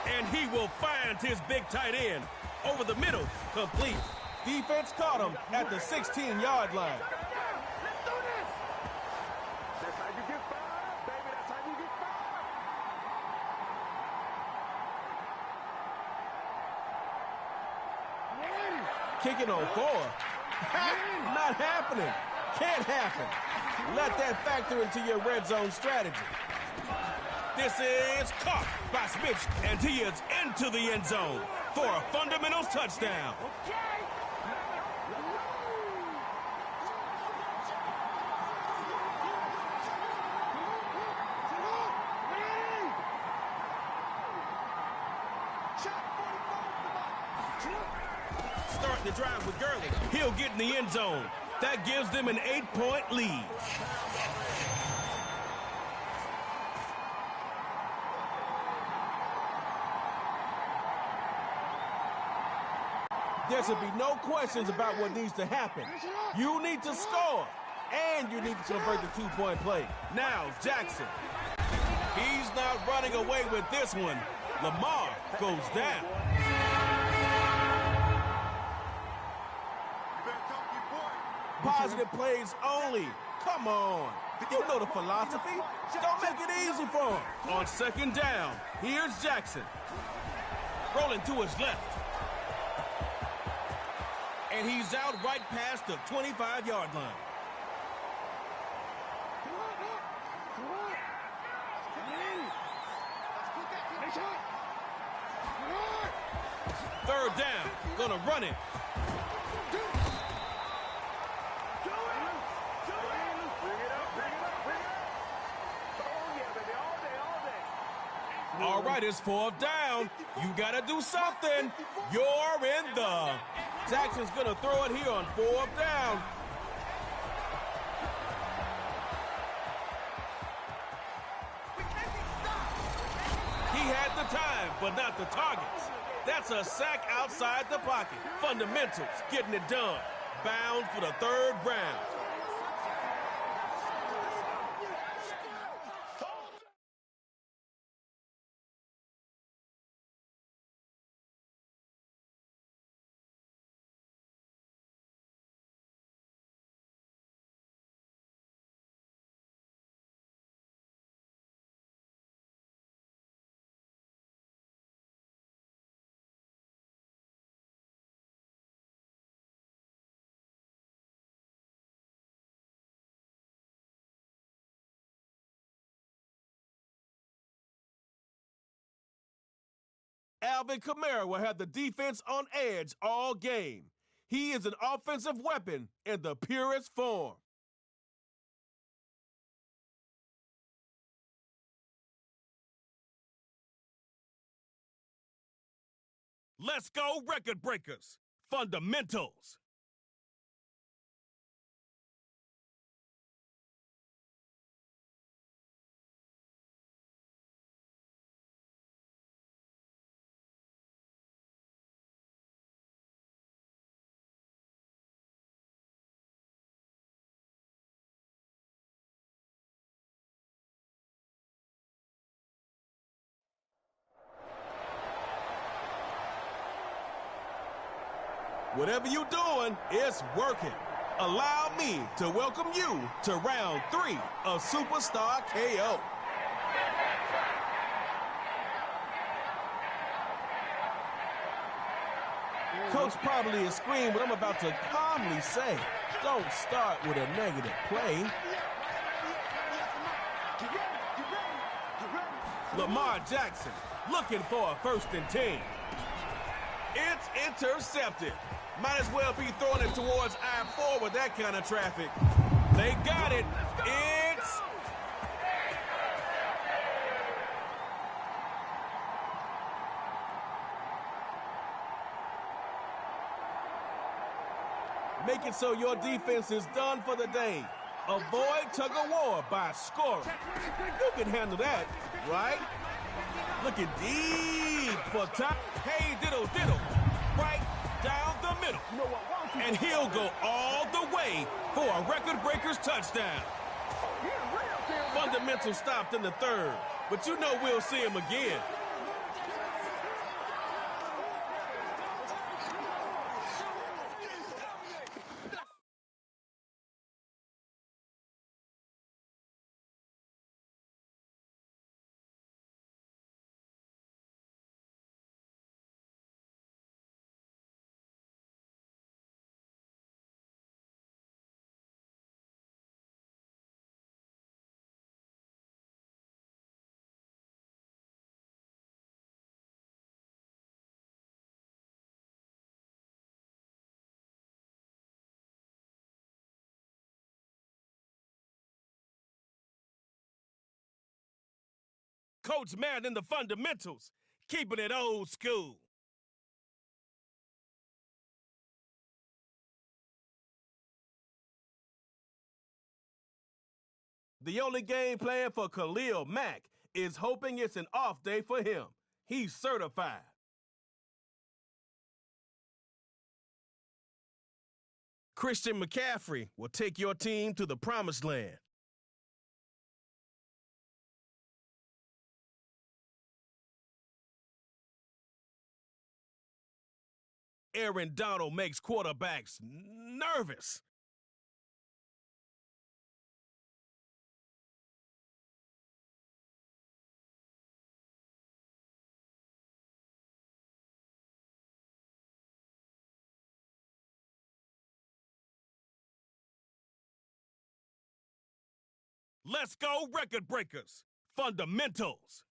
And he will find his big tight end. Over the middle, complete. Defense caught him at the 16-yard line. Let's do this. That's how you get fired, baby. That's how you get fired. Kicking on 4. Not happening. Can't happen. Let that factor into your red zone strategy. This is caught by Smith, and he is into the end zone for a fundamentals touchdown. Starting the drive with Gurley. He'll get in the end zone. That gives them an 8-point lead. There should be no questions about what needs to happen. You need to score, and you need to convert the 2-point play. Now, Jackson. He's not running away with this one. Lamar goes down. Positive plays only. Come on. You know the philosophy. Don't make it easy for him. On 2nd down, here's Jackson. Rolling to his left. And he's out right past the 25-yard line. Third down. Gonna run it. All right, it's 4th down. You got to do something. You're in the... Jackson's going to throw it here on 4th down. He had the time, but not the targets. That's a sack outside the pocket. Fundamentals getting it done. Bound for the 3rd round. Alvin Kamara will have the defense on edge all game. He is an offensive weapon in the purest form. Let's go, record breakers. Fundamentals. Whatever you're doing, it's working. Allow me to welcome you to round 3 of Superstar KO. Coach probably is screaming what I'm about to calmly say. Don't start with a negative play. Lamar Jackson looking for a 1st and 10. It's intercepted. Might as well be throwing it towards I-4 with that kind of traffic. They got it. It's... Make it so your defense is done for the day. Avoid tug-of-war by scoring. You can handle that, right? Looking deep for top. Hey, diddle. Right down the middle. And he'll go all the way for a record breaker's touchdown. Fundamental stopped in the 3rd, but you know we'll see him again. Coach Madden in the fundamentals, keeping it old school. The only game plan for Khalil Mack is hoping it's an off day for him. He's certified. Christian McCaffrey will take your team to the promised land. Aaron Donald makes quarterbacks nervous. Let's go, record breakers. Fundamentals.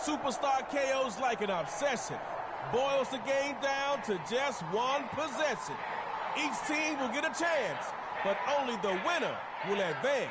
Superstar KO's like an obsession. Boils the game down to just one possession. Each team will get a chance, but only the winner will advance.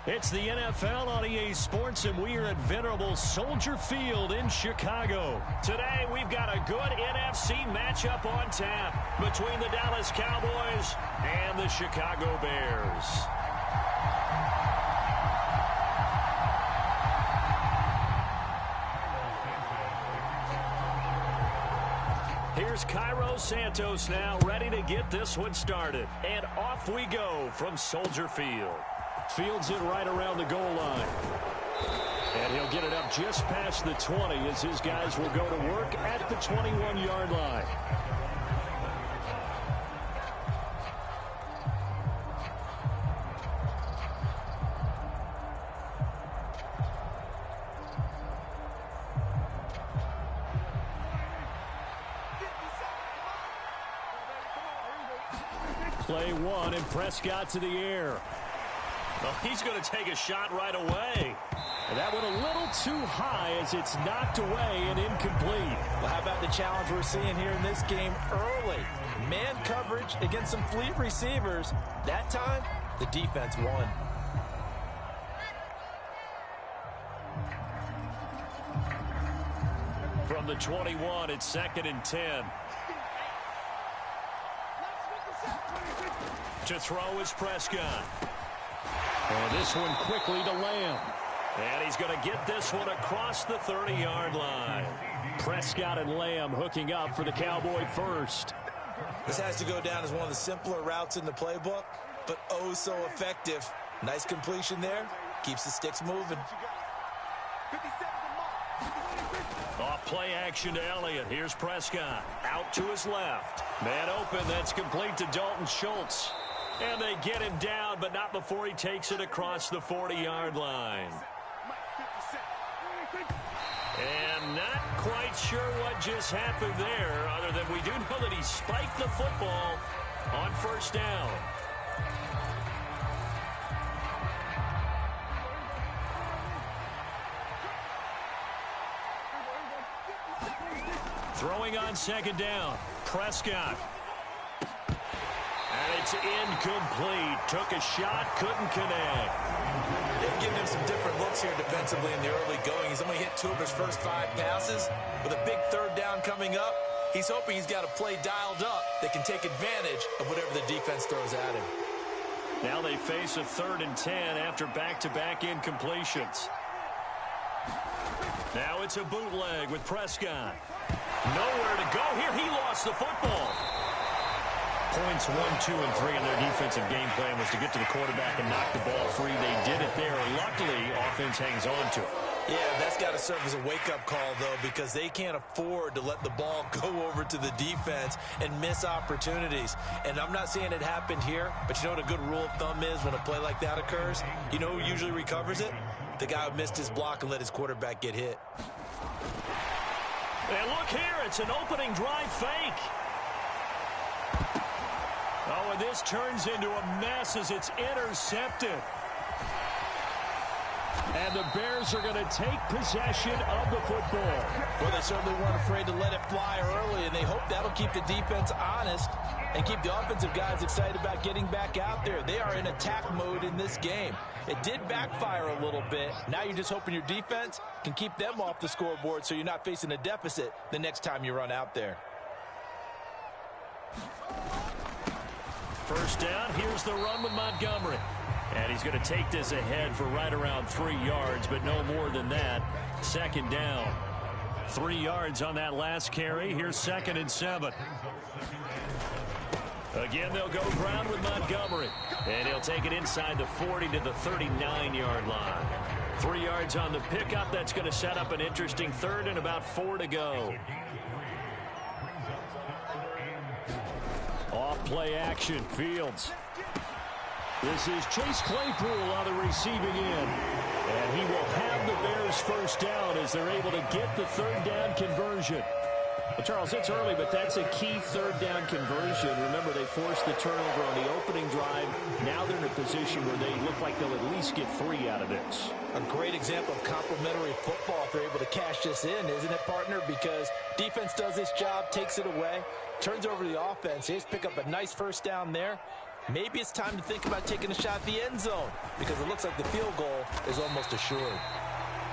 It's the NFL on EA Sports, and we are at venerable Soldier Field in Chicago. Today, we've got a good NFC matchup on tap between the Dallas Cowboys and the Chicago Bears. Here's Cairo Santos now, ready to get this one started. And off we go from Soldier Field. Fields it right around the goal line. And he'll get it up just past the 20 as his guys will go to work at the 21-yard line. Play one, and Prescott to the air. Well, he's going to take a shot right away. And that went a little too high as it's knocked away and incomplete. Well, how about the challenge we're seeing here in this game early? Man coverage against some fleet receivers. That time, the defense won. From the 21, it's 2nd and 10. To throw is Prescott. And this one quickly to Lamb. And he's going to get this one across the 30-yard line. Prescott and Lamb hooking up for the Cowboy first. This has to go down as one of the simpler routes in the playbook, but oh so effective. Nice completion there. Keeps the sticks moving. Off play action to Elliott. Here's Prescott. Out to his left. Man open. That's complete to Dalton Schultz. And they get him down, but not before he takes it across the 40-yard line. And not quite sure what just happened there, other than we do know that he spiked the football on first down. Throwing on 2nd down, Prescott. And it's incomplete. Took a shot, couldn't connect. They've given him some different looks here defensively in the early going. He's only hit 2 of his first 5 passes. With a big 3rd down coming up, he's hoping he's got a play dialed up that can take advantage of whatever the defense throws at him. Now they face a 3rd and 10 after back-to-back incompletions. Now it's a bootleg with Prescott. Nowhere to go here. He lost the football. Points 1, 2, and 3 in their defensive game plan was to get to the quarterback and knock the ball free. They did it there. Luckily, offense hangs on to it. Yeah, that's got to serve as a wake-up call, though, because they can't afford to let the ball go over to the defense and miss opportunities. And I'm not saying it happened here, but you know what a good rule of thumb is when a play like that occurs? You know who usually recovers it? The guy who missed his block and let his quarterback get hit. And look here, it's an opening drive fake. Oh, and this turns into a mess as it's intercepted. And the Bears are going to take possession of the football. Well, they certainly weren't afraid to let it fly early, and they hope that'll keep the defense honest and keep the offensive guys excited about getting back out there. They are in attack mode in this game. It did backfire a little bit. Now you're just hoping your defense can keep them off the scoreboard so you're not facing a deficit the next time you run out there. First down, here's the run with Montgomery. And he's going to take this ahead for right around 3 yards, but no more than that. 2nd down. 3 yards on that last carry. Here's 2nd and 7. Again, they'll go ground with Montgomery. And he'll take it inside the 40 to the 39-yard line. 3 yards on the pickup. That's going to set up an interesting 3rd and about 4 to go. Off play action, Fields. This is Chase Claypool on the receiving end. And he will have the Bears first down as they're able to get the 3rd down conversion. Well, Charles, it's early, but that's a key 3rd down conversion. Remember, they forced the turnover on the opening drive. Now they're in a position where they look like they'll at least get 3 out of this. A great example of complementary football if they're able to cash this in, isn't it, partner? Because defense does this job, takes it away, turns over the offense. They just pick up a nice first down there. Maybe it's time to think about taking a shot at the end zone because it looks like the field goal is almost assured.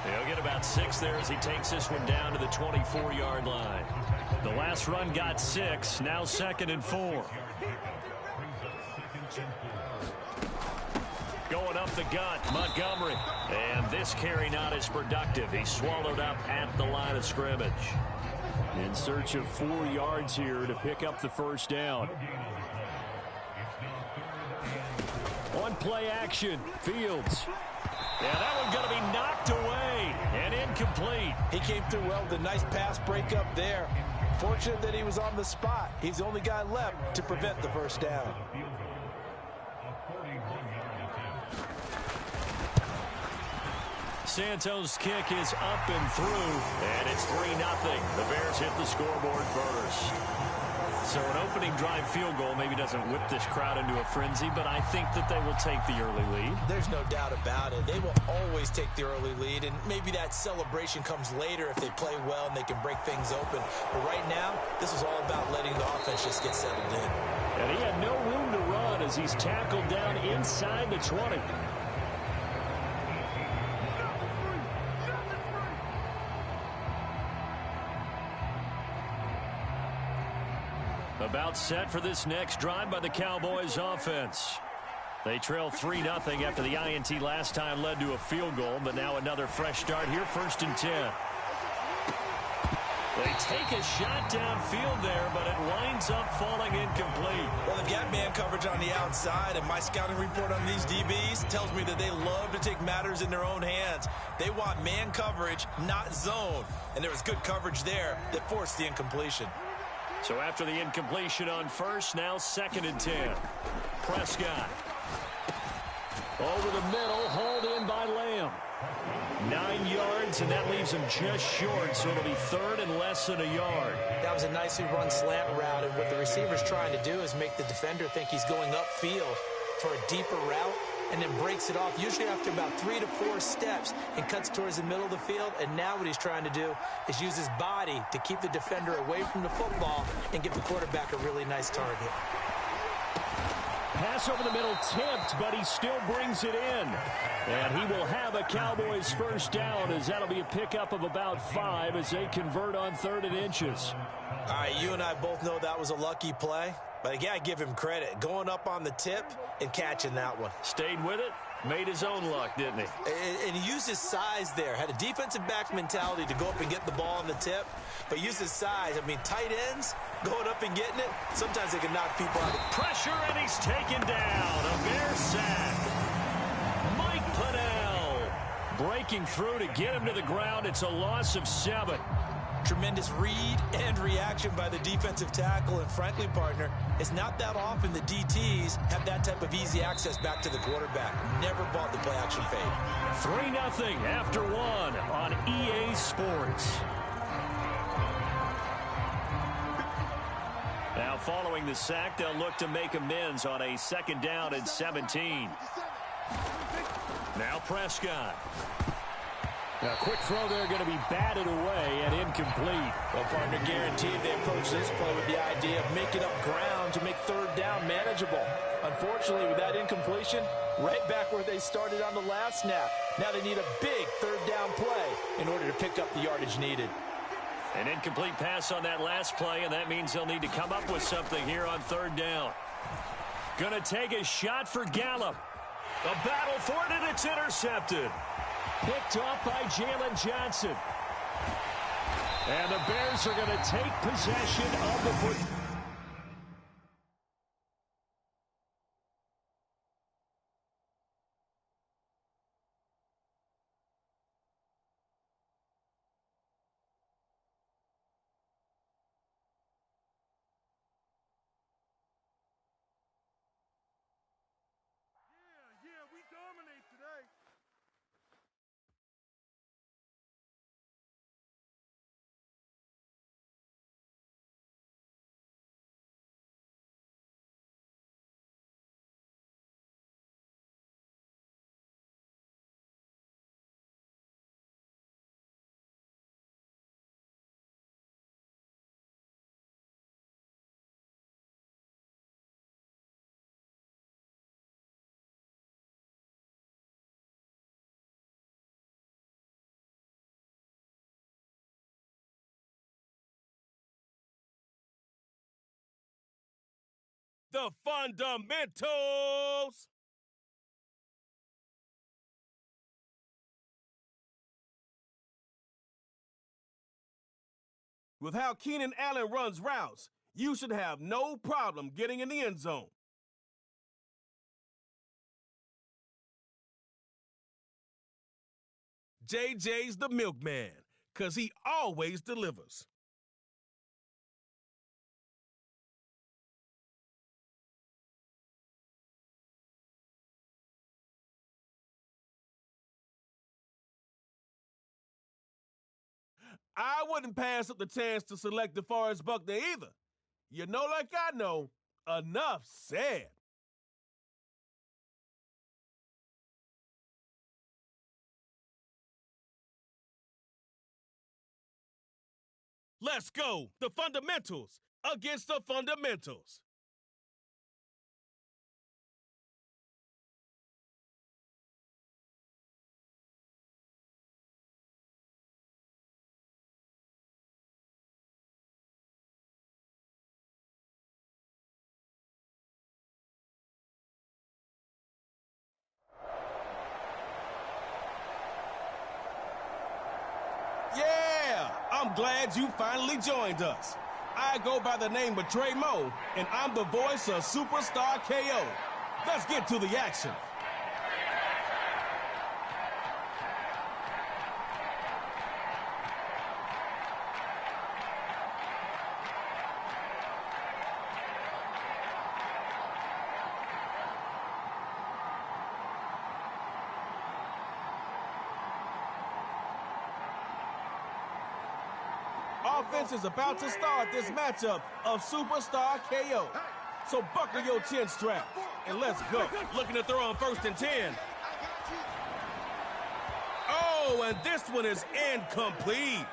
He'll get about 6 there as he takes this one down to the 24-yard line. The last run got 6, now 2nd and 4. Going up the gut, Montgomery. And this carry not as productive. He's swallowed up at the line of scrimmage. In search of 4 yards here to pick up the first down. On play action, Fields. Yeah, that one's going to be knocked away and incomplete. He came through well with a nice pass breakup there. Fortunate that he was on the spot. He's the only guy left to prevent the first down. Santos' kick is up and through, and it's 3-0. The Bears hit the scoreboard first. So an opening drive field goal maybe doesn't whip this crowd into a frenzy, but I think that they will take the early lead. There's no doubt about it. They will always take the early lead, and maybe that celebration comes later if they play well and they can break things open. But right now, this is all about letting the offense just get settled in. And he had no room to run as he's tackled down inside the 20. About set for this next drive by the Cowboys offense. They trail 3-0 after the INT last time led to a field goal, but now another fresh start here, 1st and 10. They take a shot downfield there, but it winds up falling incomplete. Well, they've got man coverage on the outside, and my scouting report on these DBs tells me that they love to take matters in their own hands. They want man coverage, not zone. And there was good coverage there that forced the incompletion. So after the incompletion on first, now 2nd and 10. Prescott. Over the middle, hauled in by Lamb. 9 yards, and that leaves him just short, so it'll be 3rd and less than a yard. That was a nicely run slant route, and what the receiver's trying to do is make the defender think he's going upfield for a deeper route, and then breaks it off, usually after about 3 to 4 steps, and cuts towards the middle of the field. And now what he's trying to do is use his body to keep the defender away from the football and give the quarterback a really nice target. Pass over the middle tipped, but he still brings it in. And he will have a Cowboys first down, as that'll be a pickup of about 5 as they convert on 3rd and inches. All right, you and I both know that was a lucky play, but I got to give him credit. Going up on the tip and catching that one. Stayed with it, made his own luck, didn't he? And he used his size there. Had a defensive back mentality to go up and get the ball on the tip, but used his size. I mean, tight ends going up and getting it, sometimes they can knock people out. Pressure, and he's taken down. A Bear sack. Mike Pennell breaking through to get him to the ground. It's a loss of 7. Tremendous read and reaction by the defensive tackle, and frankly, partner, it's not that often the DTs have that type of easy access back to the quarterback. Never bought the play action fade. 3-0 after 1 on EA Sports. Now following the sack, they'll look to make amends on a 2nd down and 17. Now Prescott. A quick throw there, going to be batted away and incomplete. Well, partner, guaranteed they approach this play with the idea of making up ground to make 3rd down manageable. Unfortunately, with that incompletion, right back where they started on the last snap. Now they need a big 3rd down play in order to pick up the yardage needed. An incomplete pass on that last play, and that means they'll need to come up with something here on 3rd down. Going to take a shot for Gallup. A battle for it, and it's intercepted. Picked off by Jalen Johnson. And the Bears are going to take possession of the football. Yeah, we dominate today. The fundamentals. With how Keenan Allen runs routes, you should have no problem getting in the end zone. JJ's the milkman, because he always delivers. I wouldn't pass up the chance to select DeForest Buckner either. You know, like I know, enough said. Let's go, the fundamentals against the fundamentals. Yeah, I'm glad you finally joined us. I go by the name of Trey Moe, and I'm the voice of Superstar KO. Let's get to the action. Offense is about to start this matchup of Superstar KO. So buckle your chin straps and let's go. Looking to throw on 1st and 10. Oh, and this one is incomplete.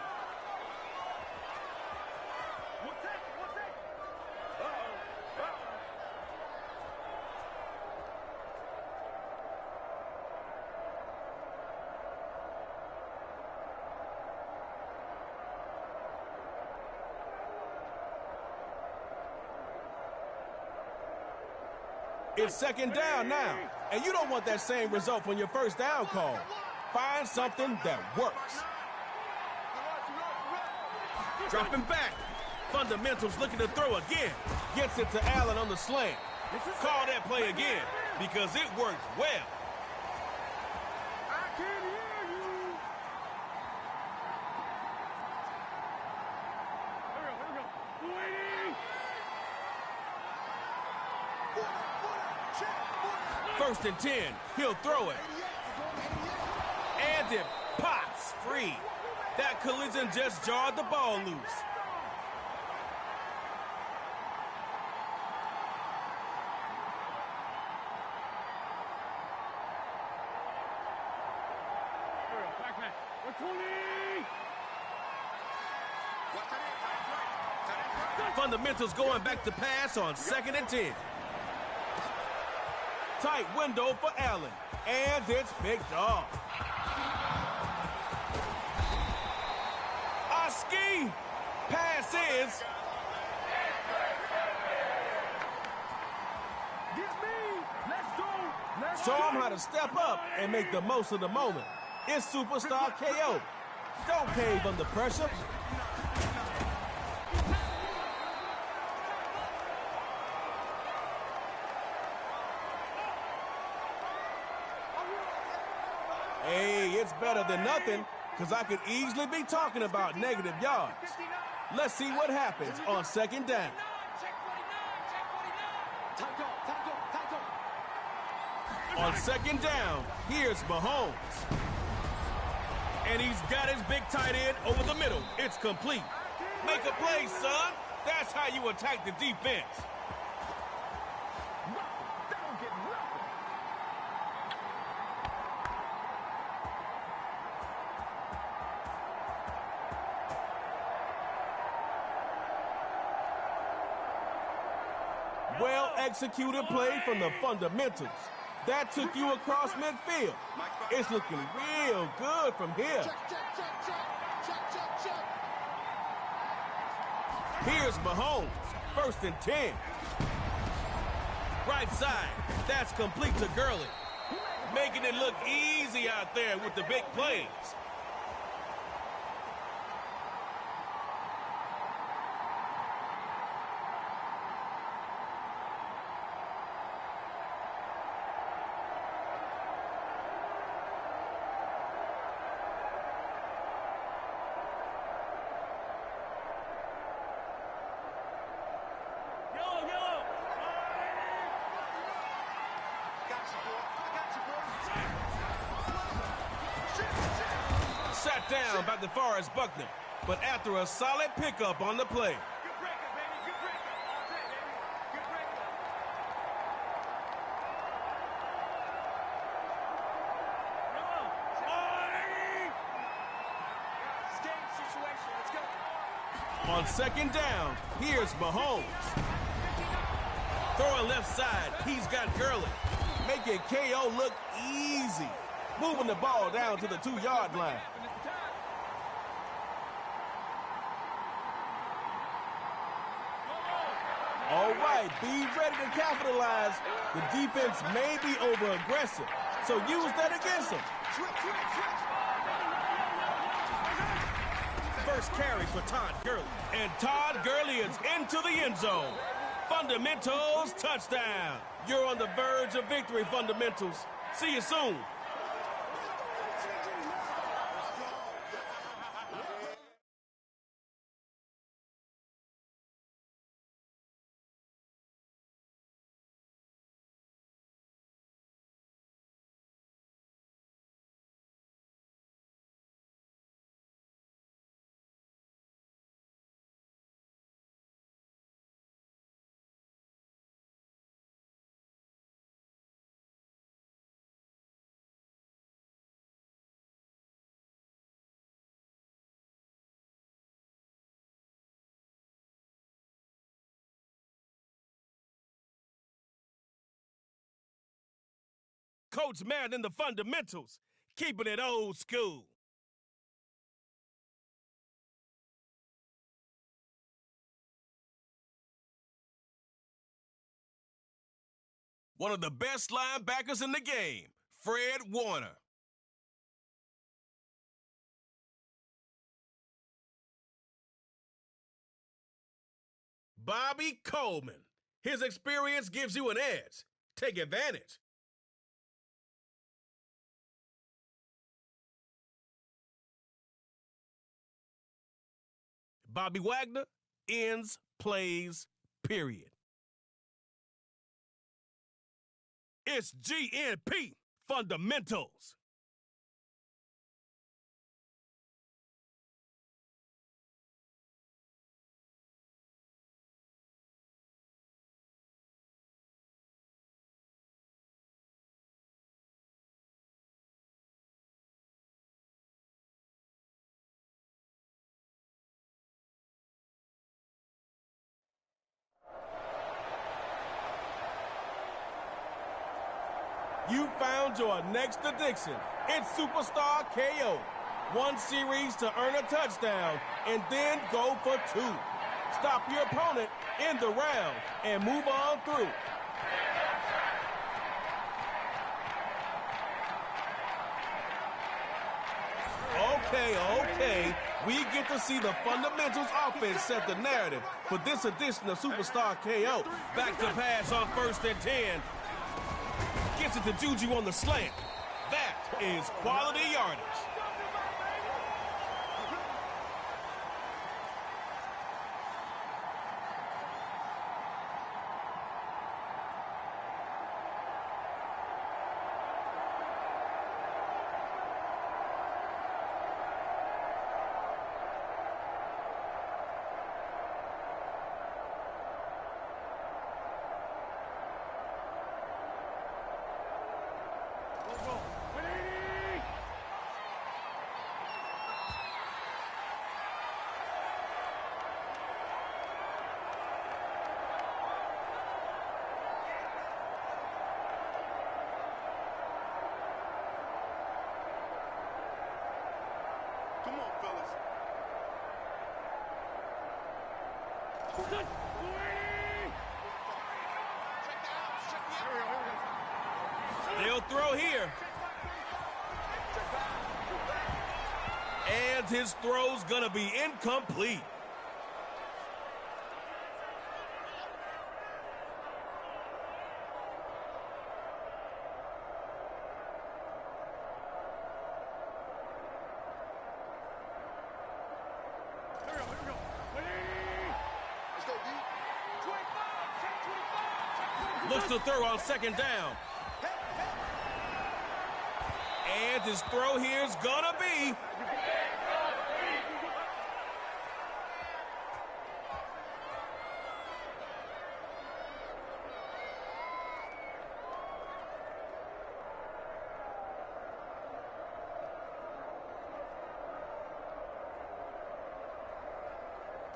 It's 2nd down now, and you don't want that same result on your 1st down call. Find something that works. Dropping back. Fundamentals looking to throw again. Gets it to Allen on the slant. Call that play again because it worked well. I can hear you. Here we go. Waiting. 1st and 10. He'll throw it. And it pops free. That collision just jarred the ball loose. Fundamentals going back to pass on 2nd and 10. Tight window for Allen, and it's picked off. Ski pass is. Show him how to step up and make the most of the moment. It's Superstar KO. Don't cave under pressure. Hey, it's better than nothing, because I could easily be talking about negative yards. Let's see what happens on 2nd down. On 2nd down, here's Mahomes. And he's got his big tight end over the middle. It's complete. Make a play, son. That's how you attack the defense. Well-executed play from the fundamentals. That took you across midfield. It's looking real good from here. Here's Mahomes, 1st and 10. Right side. That's complete to Gurley. Making it look easy out there with the big plays. Sat down by DeForest Buckner, but after a solid pickup on the play. Good breaker, baby. Good breaker. All day, baby. Good breaker. It's game situation. Let's go. On second down, here's Mahomes. Throwing left side, he's got Gurley. Making KO look easy. Moving the ball down to the 2-yard line. All right, be ready to capitalize. The defense may be over-aggressive, so use that against them. First carry for Todd Gurley. And Todd Gurley is into the end zone. Fundamentals touchdown. You're on the verge of victory, Fundamentals. See you soon. Coach Madden, the Fundamentals, keeping it old school. One of the best linebackers in the game, Fred Warner. Bobby Coleman. His experience gives you an edge. Take advantage. Bobby Wagner ends plays, period. It's GNP Fundamentals. You found your next addiction. It's Superstar KO. One series to earn a touchdown and then go for two. Stop your opponent in the round and move on through. Okay. We get to see the Fundamentals offense set the narrative for this edition of Superstar KO. Back to pass on 1st and 10. Gets it to Juju on the slant. That is quality yardage. He'll throw here. And his throw's gonna be incomplete. Looks to throw on second down. And his throw here's gonna be.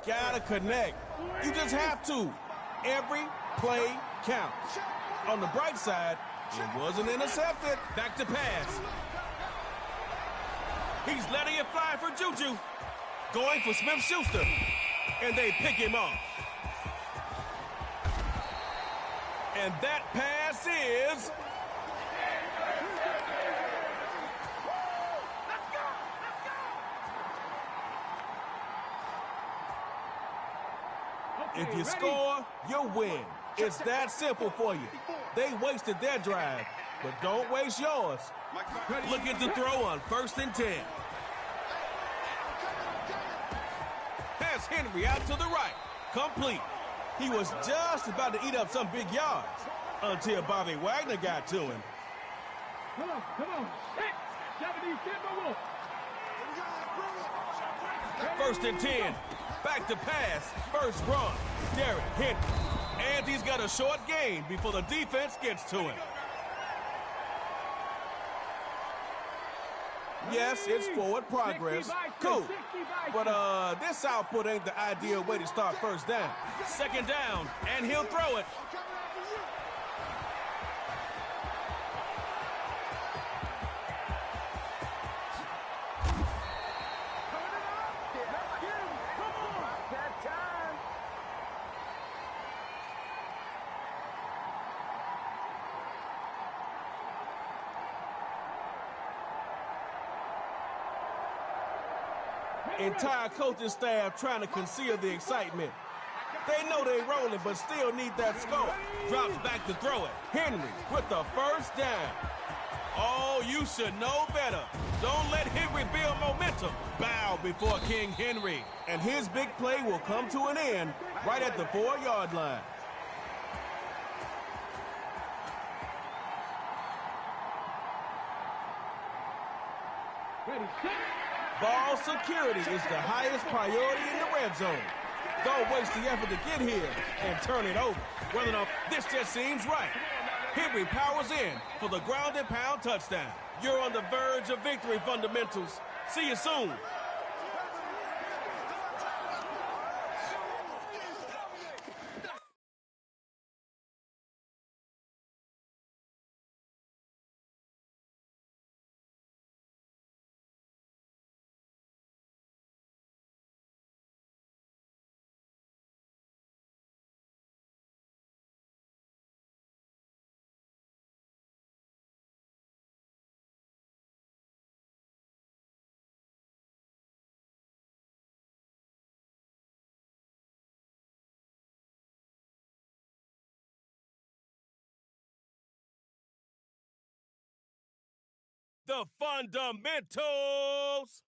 Gotta connect. You just have to. Every play counts. On the bright side, it wasn't intercepted. Back to pass. He's letting it fly for Juju. Going for Smith-Schuster. And they pick him off. And that pass is... If you score, you win. It's that simple for you. They wasted their drive, but don't waste yours. Looking to throw on 1st and 10. Pass Henry out to the right. Complete. He was just about to eat up some big yards until Bobby Wagner got to him. Come on. 1st and 10. Back to pass. First run. Derrick Henry. And he's got a short gain before the defense gets to him. Yes, it's forward progress. Cool. But this output ain't the ideal way to start first down. Second down, and he'll throw it. Entire coaching staff trying to conceal the excitement. They know they're rolling, but still need that score. Drops back to throw it. Henry with the first down. Oh, you should know better. Don't let Henry build momentum. Bow before King Henry. And his big play will come to an end right at the 4-yard line. Ball security is the highest priority in the red zone. Don't waste the effort to get here and turn it over. Well enough, this just seems right. Henry powers in for the ground and pound touchdown. You're on the verge of victory, fundamentals. See you soon. The fundamentals.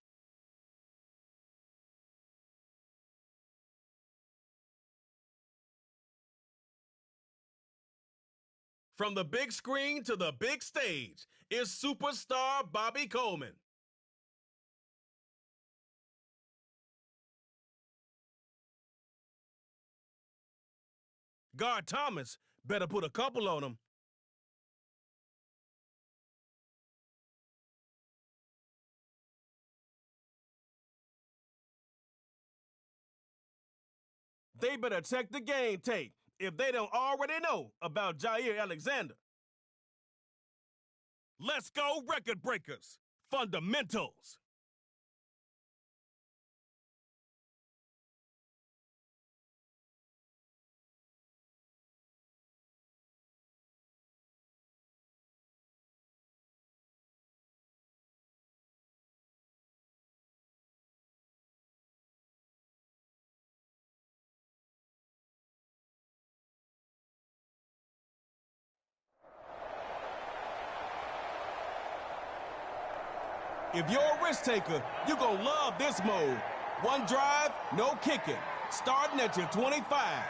From the big screen to the big stage is superstar Bobby Coleman. Guard Thomas better put a couple on him. They better check the game tape if they don't already know about Jair Alexander. Let's go, record breakers. Fundamentals. If you're a risk taker, you're going to love this mode. One drive, no kicking. Starting at your 25.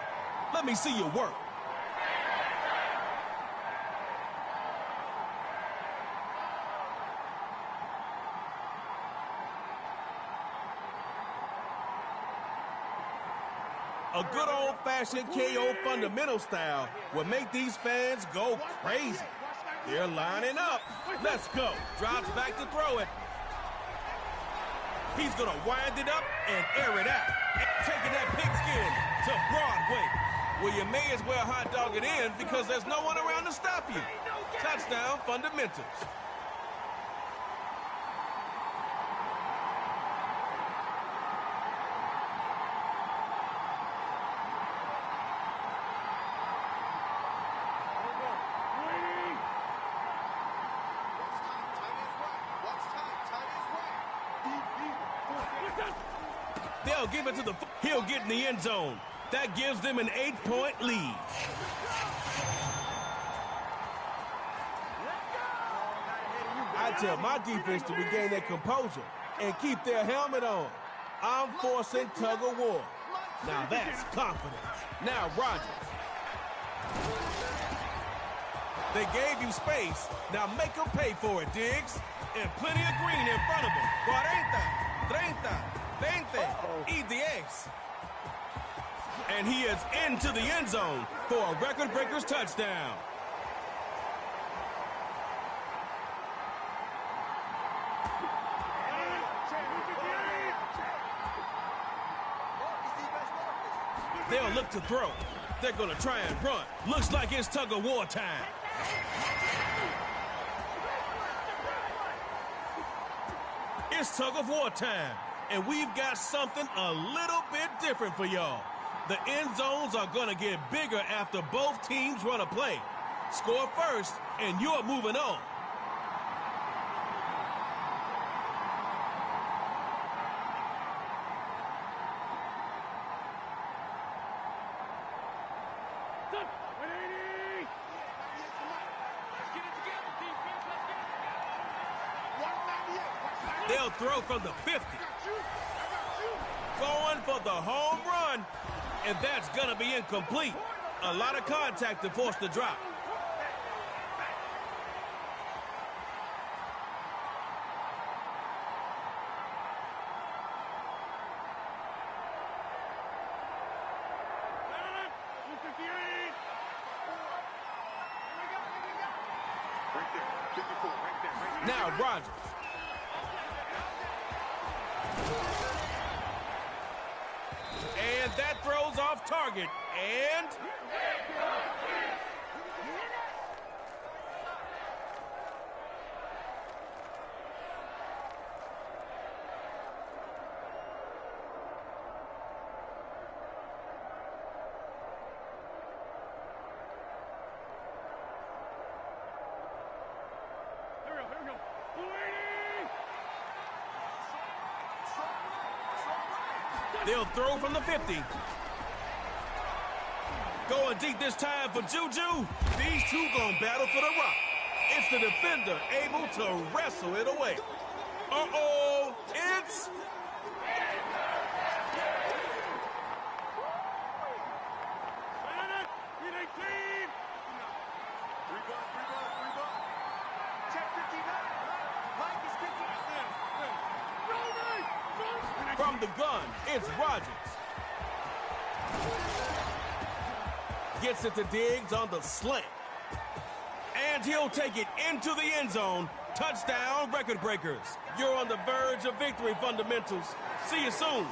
Let me see you work. A good old-fashioned KO fundamental style will make these fans go crazy. They're lining up. Let's go. Drops back to throw it. He's going to wind it up and air it out. Taking that pigskin to Broadway. Well, you may as well hot dog it in because there's no one around to stop you. Touchdown fundamentals. They'll give it to the... He'll get in the end zone. That gives them an 8-point lead. I tell my defense to regain their composure and keep their helmet on. I'm forcing tug of war. Now that's confidence. Now Rodgers. They gave you space. Now make them pay for it, Diggs. And plenty of green in front of them. 40, 30, 20, y 10. And he is into the end zone for a record-breaker's touchdown. They'll look to throw. They're going to try and run. Looks like it's tug-of-war time. It's tug-of-war time, and we've got something a little bit different for y'all. The end zones are going to get bigger after both teams run a play. Score first, and you're moving on. They'll throw from the 50. Going for the home run. And that's going to be incomplete. A lot of contact to force the drop. Now Rodgers. And that throws off target. And... they'll throw from the 50. Going deep this time for Juju. These two gonna battle for the rock. It's the defender able to wrestle it away. Uh-oh, it's... From the gun, it's Rodgers. Gets it to Diggs on the slant. And he'll take it into the end zone. Touchdown, record breakers. You're on the verge of victory, fundamentals. See you soon.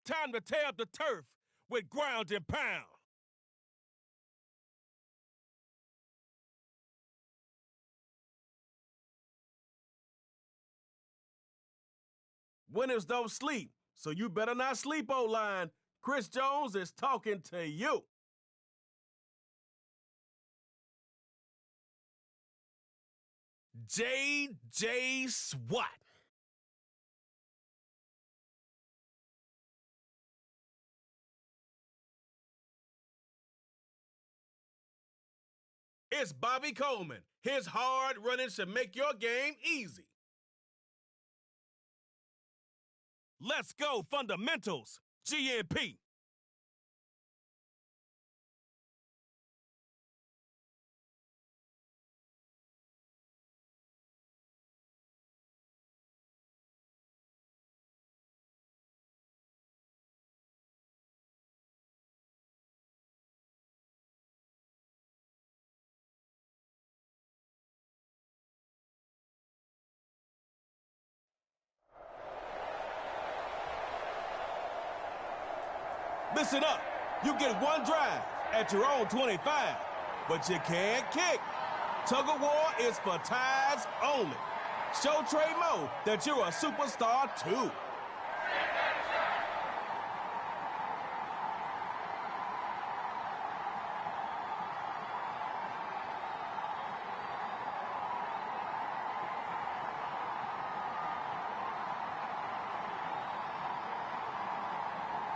Time to tear up the turf. with ground and pound. Winners don't sleep, so you better not sleep, O-line. Chris Jones is talking to you. J.J. Swat. It's Bobby Coleman. His hard running should make your game easy. Let's go fundamentals, GNP. Listen up. You get one drive at your own 25, but you can't kick. Tug of war is for ties only. Show Trey Moe that you're a superstar too.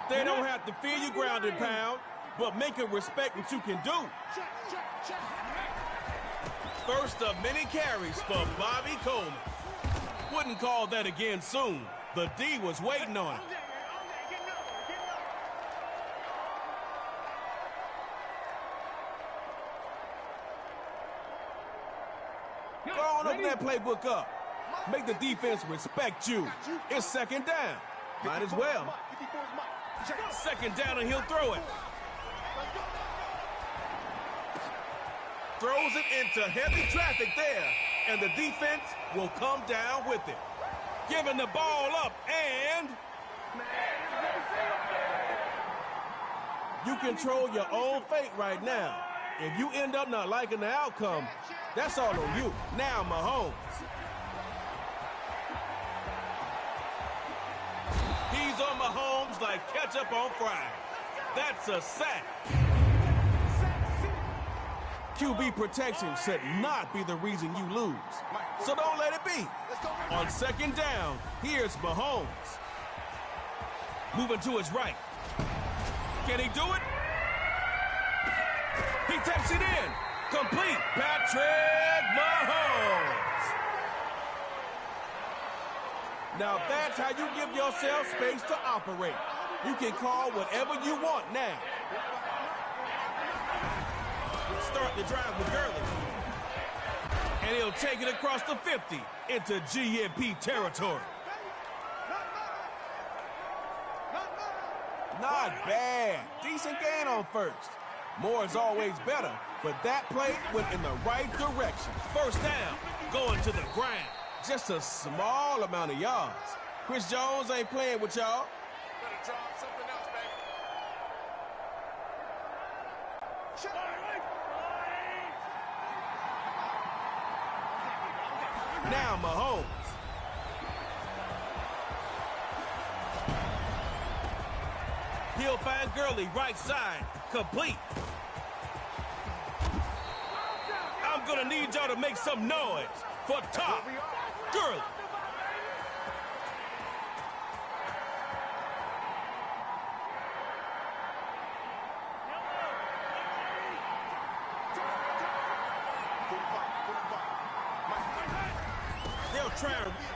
They don't have to fear you ground and pound, but make them respect what you can do. First of many carries for Bobby Coleman. Wouldn't call that again soon. The D was waiting on it. Go on, open that playbook up. Make the defense respect you. It's second down. Might as well. Second down and he'll throw it. Throws it into heavy traffic there, and the defense will come down with it. Giving the ball up, and you control your own fate right now. If you end up not liking the outcome, that's all on you. Now Mahomes. He's on Mahomes like ketchup on fries. That's a sack. QB protection should not be the reason you lose. So don't let it be. On second down, here's Mahomes. Moving to his right. Can he do it? He takes it in. Complete. Patrick Mahomes. Now that's how you give yourself space to operate. You can call whatever you want now. Start the drive with Gurley. And he'll take it across the 50 into GNP territory. Not bad. Decent gain on first. More is always better, but that play went in the right direction. First down, going to the ground. Just a small amount of yards. Chris Jones ain't playing with y'all. Better drop something else, baby. Now Mahomes. He'll find Gurley right side. Complete. I'm gonna need y'all to make some noise for top. Gurley. They'll try,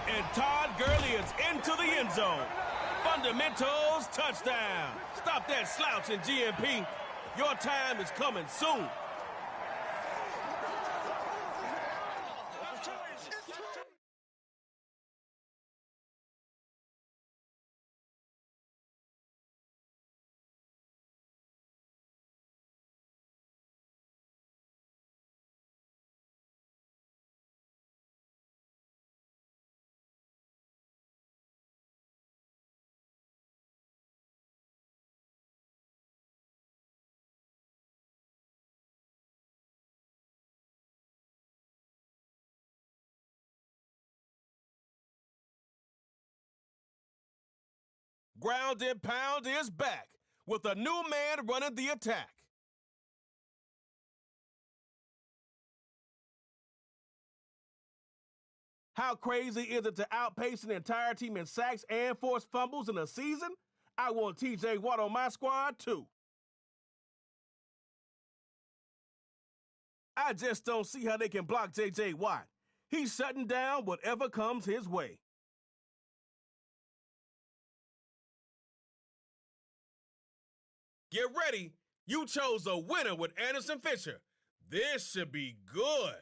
and Todd Gurley is into the end zone. Fundamentals touchdown. Stop that slouch in GNP. Your time is coming soon. Ground and pound is back with a new man running the attack. How crazy is it to outpace an entire team in sacks and forced fumbles in a season? I want TJ Watt on my squad, too. I just don't see how they can block J.J. Watt. He's shutting down whatever comes his way. Get ready. You chose a winner with Anderson Fisher. This should be good.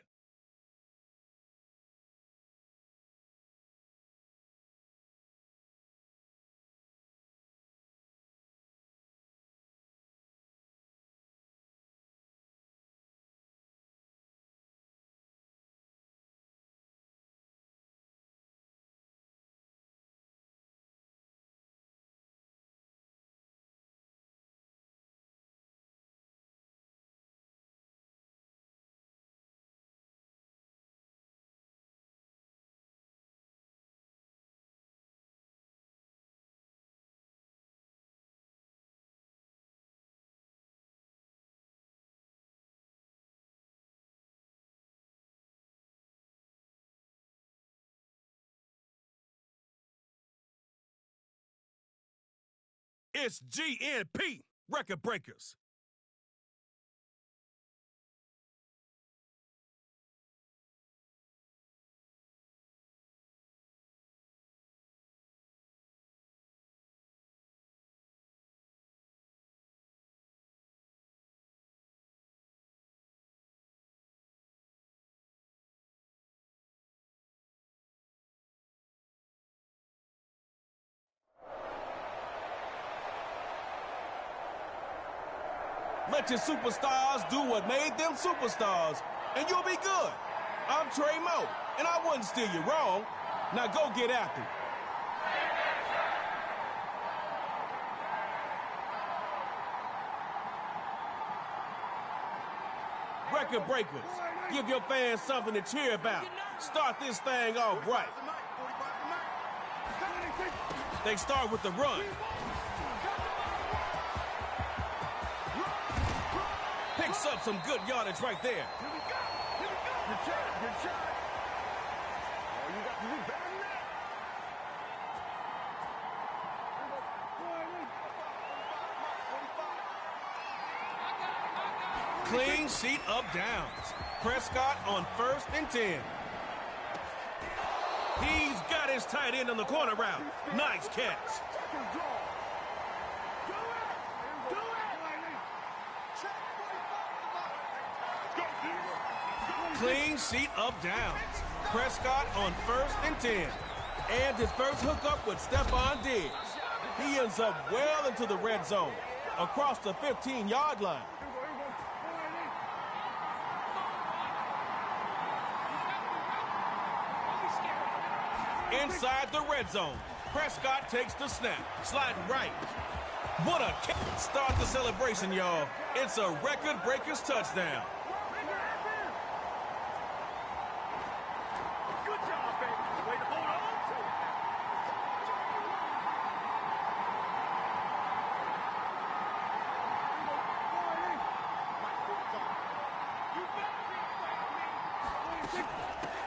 It's GNP Record Breakers. Let your superstars do what made them superstars, and you'll be good. I'm Trey Moe, and I wouldn't steer you wrong. Now go get after it. Record breakers. Give your fans something to cheer about. Start this thing off right. They start with the run. Picks up some good yardage right there. Here we go. Good shot. Good shot. Oh, you got to do better than that. Clean sheet of downs. Prescott on 1st and 10. He's got his tight end on the corner route. Nice catch. Clean sheet of downs. Prescott on 1st and 10. And his first hookup with Stephon Diggs. He ends up well into the red zone, across the 15-yard line. Inside the red zone, Prescott takes the snap, sliding right. What a catch. Start the celebration, y'all. It's a Record Breakers touchdown. Good job, baby. Way to hold on to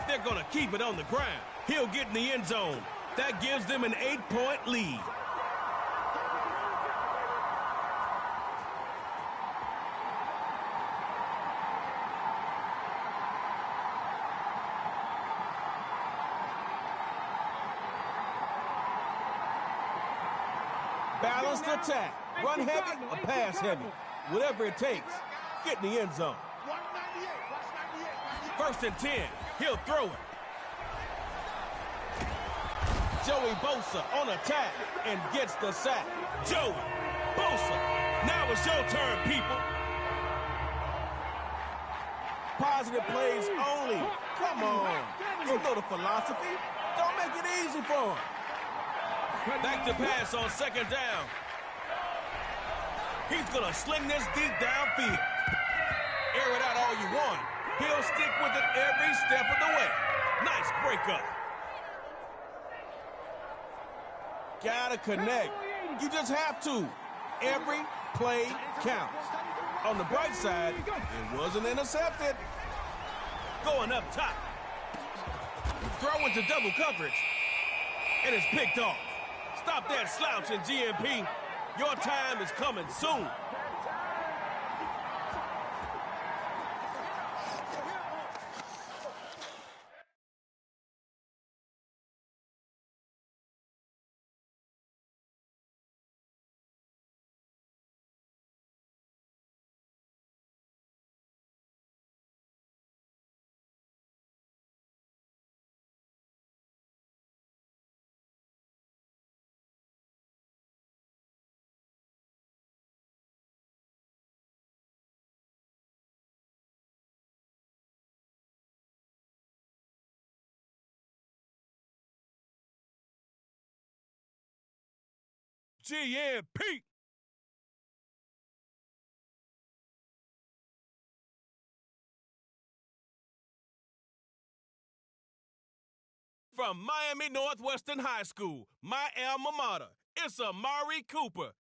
it. They're going to keep it on the ground. He'll get in the end zone. That gives them an 8-point lead. Balanced attack. Run heavy or pass heavy. Whatever it takes. Get in the end zone. 1st and 10. He'll throw it. Joey Bosa on attack and gets the sack. Joey Bosa. Now it's your turn, people. Positive plays only. Come on. You know the philosophy. Don't make it easy for him. Back to pass on 2nd down. He's going to sling this deep downfield. Air it out all you want. He'll stick with it every step of the way. Nice breakup. Gotta connect. You just have to. Every play counts. On the bright side, it wasn't intercepted. Going up top. Throw into double coverage. And it's picked off. Stop that slouch in GMP. Your time is coming soon. GMP. From Miami Northwestern High School, my alma mater, it's Amari Cooper.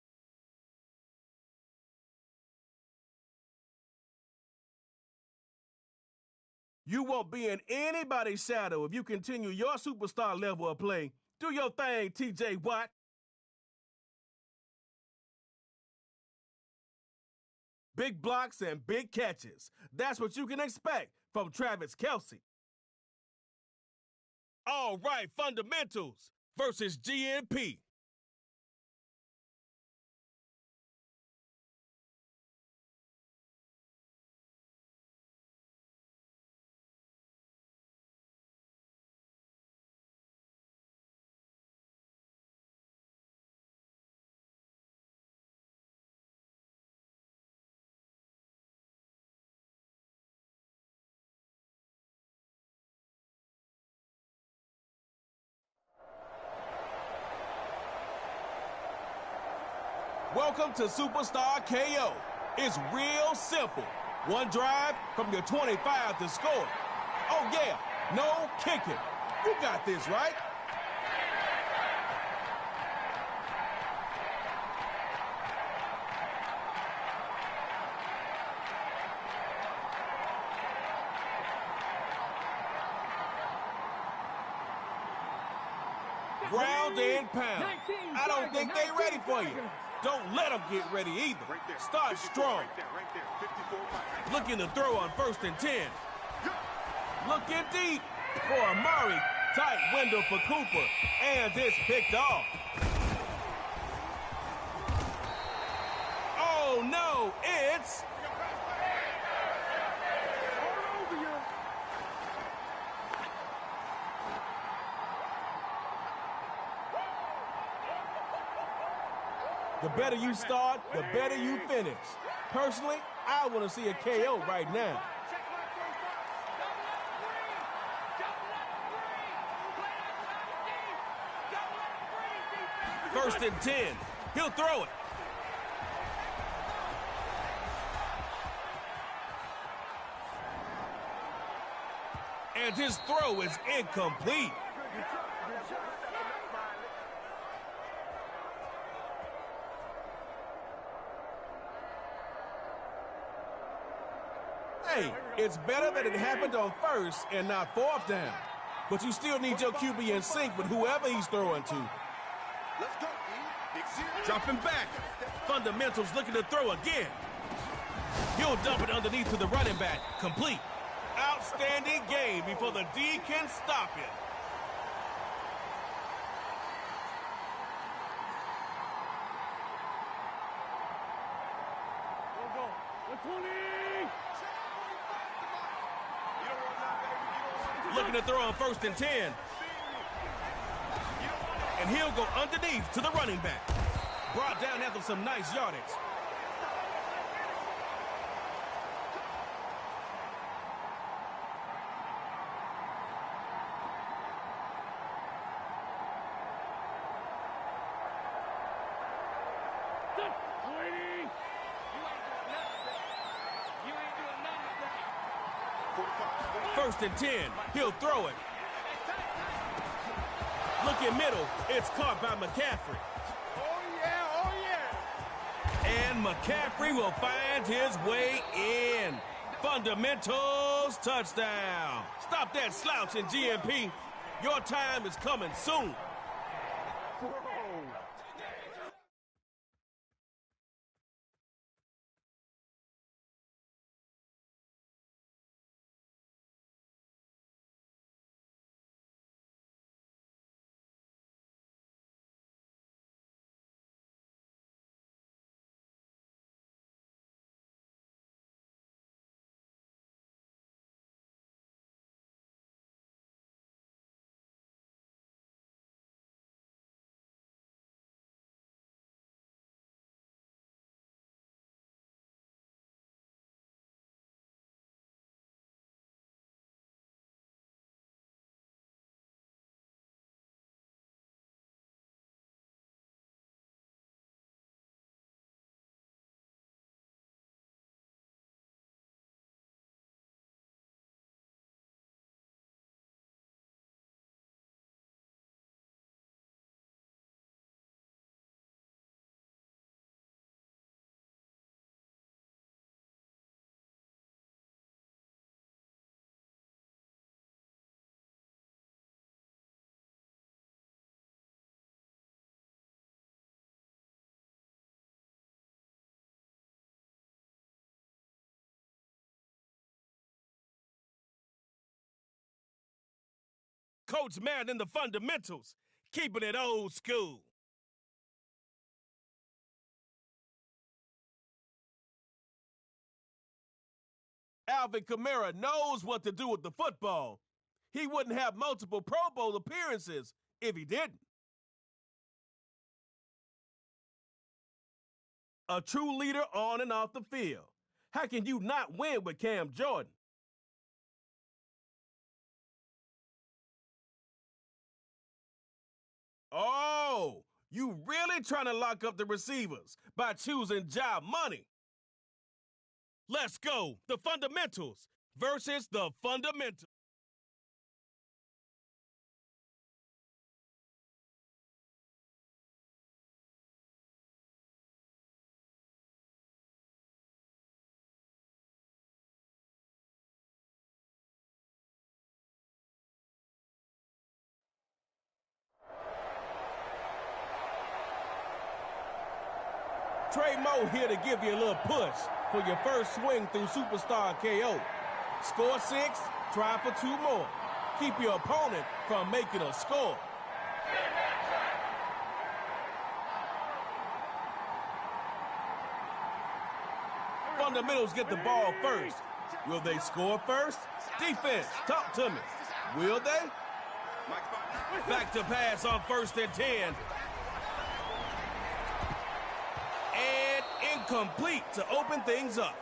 You won't be in anybody's shadow if you continue your superstar level of play. Do your thing, TJ Watt. Big blocks and big catches. That's what you can expect from Travis Kelce. All right, fundamentals versus GMP. Welcome to Superstar KO. It's real simple. One drive from your 25 to score. Oh yeah, no kicking. You got this, right? Ground and pound. I don't think they're ready for you. Don't let them get ready either. Start strong. Looking to throw on 1st and 10. Looking deep for Amari. Tight window for Cooper. And it's picked off. Oh no, it's... The better you start, the better you finish. Personally, I want to see a KO right now. First and 10. He'll throw it. And his throw is incomplete. Hey, it's better that it happened on 1st and not 4th down. But you still need your QB in sync with whoever he's throwing to. Let's go, Dropping back. Fundamentals looking to throw again. He'll dump it underneath to the running back. Complete. Outstanding game before the D can stop it. Looking to throw on 1st and 10. And he'll go underneath to the running back. Brought down after some nice yardage. First and 10. He'll throw it. Look in middle. It's caught by McCaffrey. Oh, yeah, oh, yeah. And McCaffrey will find his way in. Fundamentals touchdown. Stop that slouching, GMP. Your time is coming soon. Whoa. Coach Madden in the fundamentals, keeping it old school. Alvin Kamara knows what to do with the football. He wouldn't have multiple Pro Bowl appearances if he didn't. A true leader on and off the field. How can you not win with Cam Jordan? Oh, you really trying to lock up the receivers by choosing job money. Let's go. The fundamentals versus the fundamentals. Trey Moe here to give you a little push for your first swing through Superstar KO. Score 6, try for 2 more. Keep your opponent from making a score. Fundamentals get the ball first. Will they score first? Defense, talk to me. Will they? Back to pass on 1st and 10. And incomplete to open things up.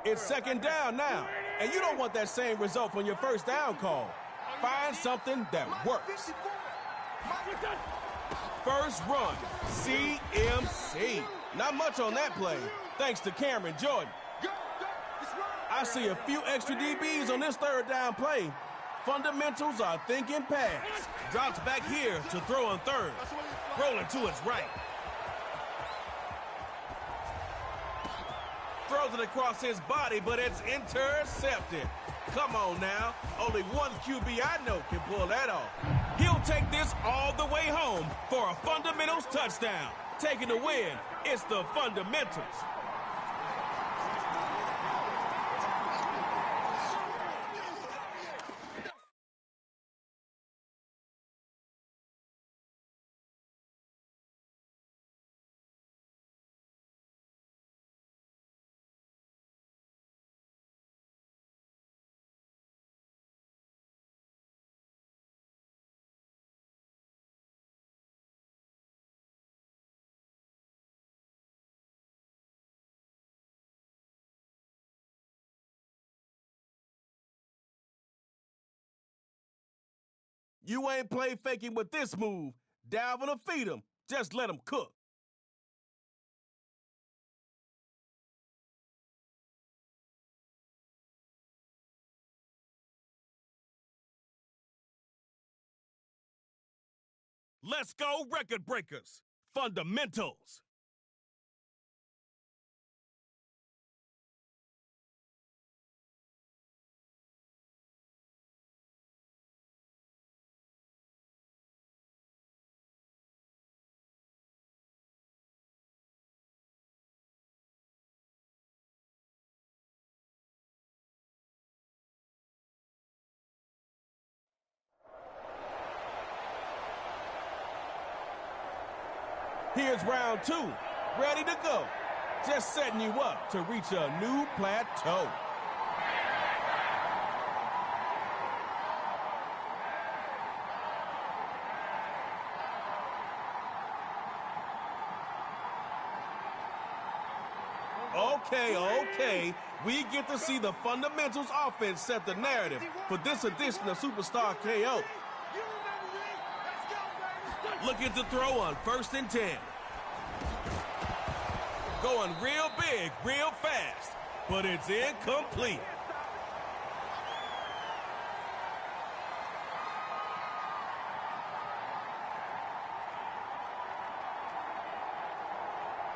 It's 2nd down now, and you don't want that same result from your 1st down call. Find something that works. First run, CMC. Not much on that play, thanks to Cameron Jordan. I see a few extra DBs on this 3rd down play. Fundamentals are thinking pass. Drops back here to throw on 3rd. Rolling to his right. Throws it across his body, but it's intercepted. Come on now. Only one QB I know can pull that off. He'll take this all the way home for a fundamentals touchdown. Taking the win, it's the fundamentals. You ain't play faking with this move. Dalvin will feed him. Just let him cook. Let's go, record breakers. Fundamentals. Here's round 2. Ready to go. Just setting you up to reach a new plateau. Okay. We get to see the fundamentals offense set the narrative for this edition of Superstar KO. Looking to throw on 1st and 10. Going real big, real fast, but it's incomplete.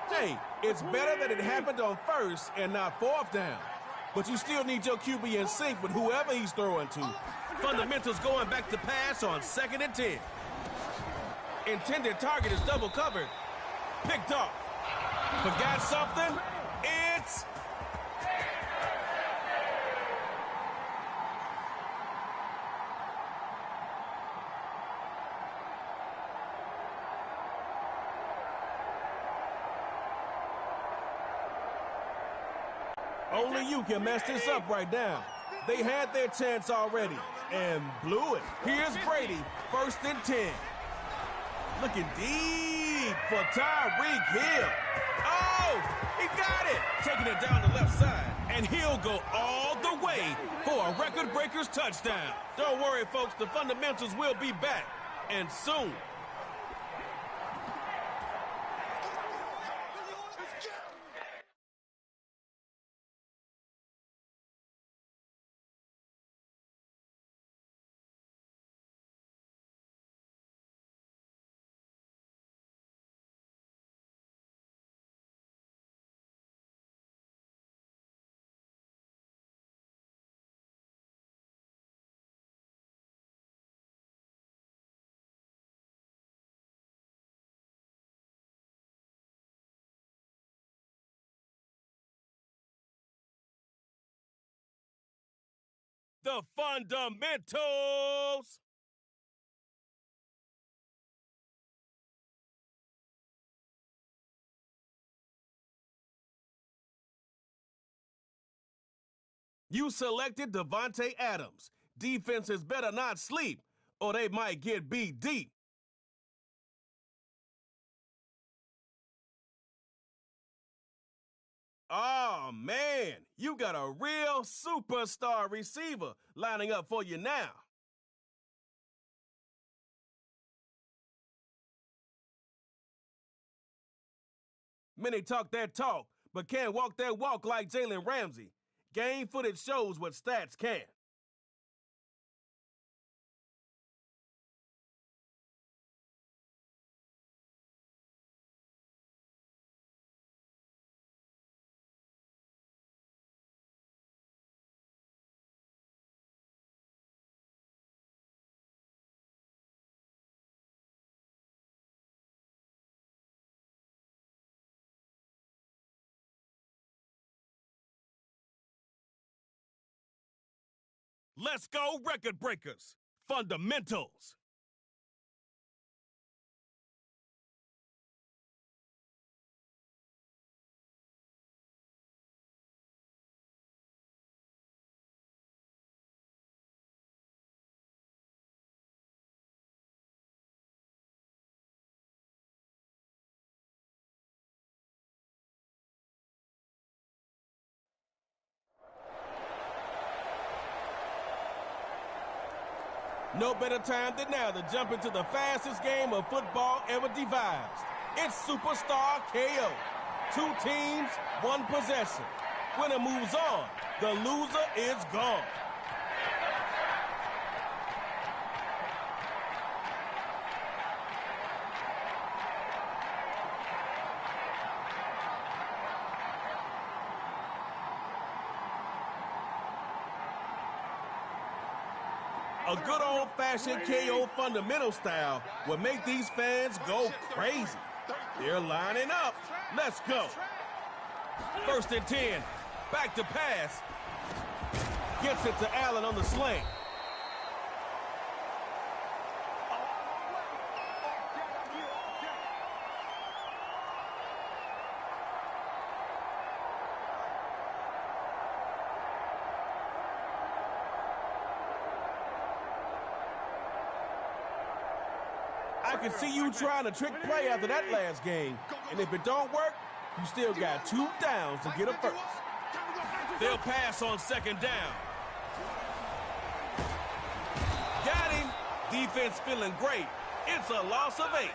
Hey, it's better that it happened on 1st and not 4th down. But you still need your QB in sync with whoever he's throwing to. Fundamentals going back to pass on 2nd and 10. Intended target is double covered. Picked off. Forgot something? It's... Only you can mess this up right now. They had their chance already and blew it. Here's Brady, 1st and 10. Looking deep for Tyreek Hill. Oh, he got it. Taking it down the left side. And he'll go all the way for a record breaker's touchdown. Don't worry, folks. The fundamentals will be back. And soon. The fundamentals. You selected Devontae Adams. Defenses better not sleep, or they might get beat deep. Oh, man, you got a real superstar receiver lining up for you now. Many talk that talk, but can't walk that walk like Jalen Ramsey. Game footage shows what stats can. Let's go, record breakers. Fundamentals. No better time than now to jump into the fastest game of football ever devised. It's Superstar KO. 2 teams, 1 possession. Winner moves on. The loser is gone. A good old-fashioned KO fundamental style will make these fans go crazy. They're lining up. Let's go. 1st and 10. Back to pass. Gets it to Allen on the slant. I can see you trying to trick play after that last game. And if it don't work, you still got 2 downs to get a first. They'll pass on 2nd down. Got him. Defense feeling great. It's a loss of 8.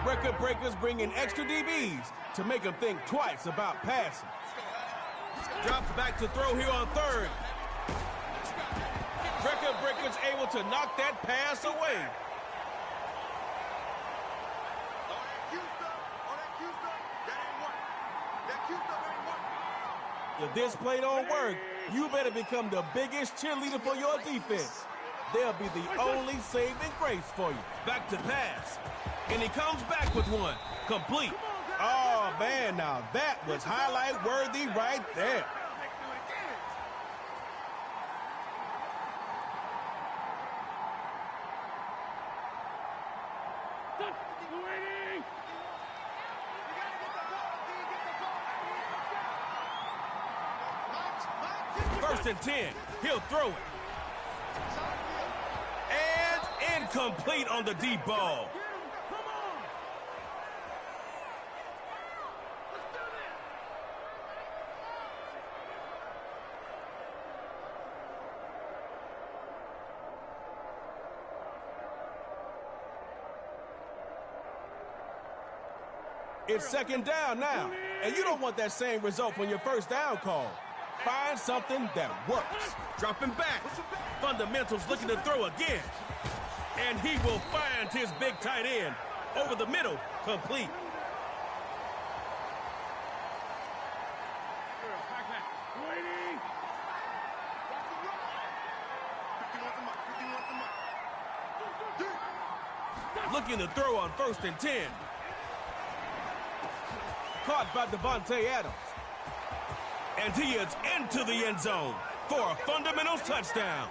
Record breakers bring in extra DBs to make them think twice about passing. Drops back to throw here on 3rd. Record breakers able to knock that pass away. If this play don't work, you better become the biggest cheerleader for your defense. They'll be the only saving grace for you. Back to pass. And he comes back with one. Complete. Oh, man, now that was highlight worthy right there. First and 10. He'll throw it. And incomplete on the deep ball. It's 2nd down now, and you don't want that same result from your 1st down call. Find something that works. Dropping back. Fundamentals looking to throw again. And he will find his big tight end. Over the middle, complete. Looking to throw on 1st and 10. Caught by Devontae Adams. And he is into the end zone for a fundamentals touchdown.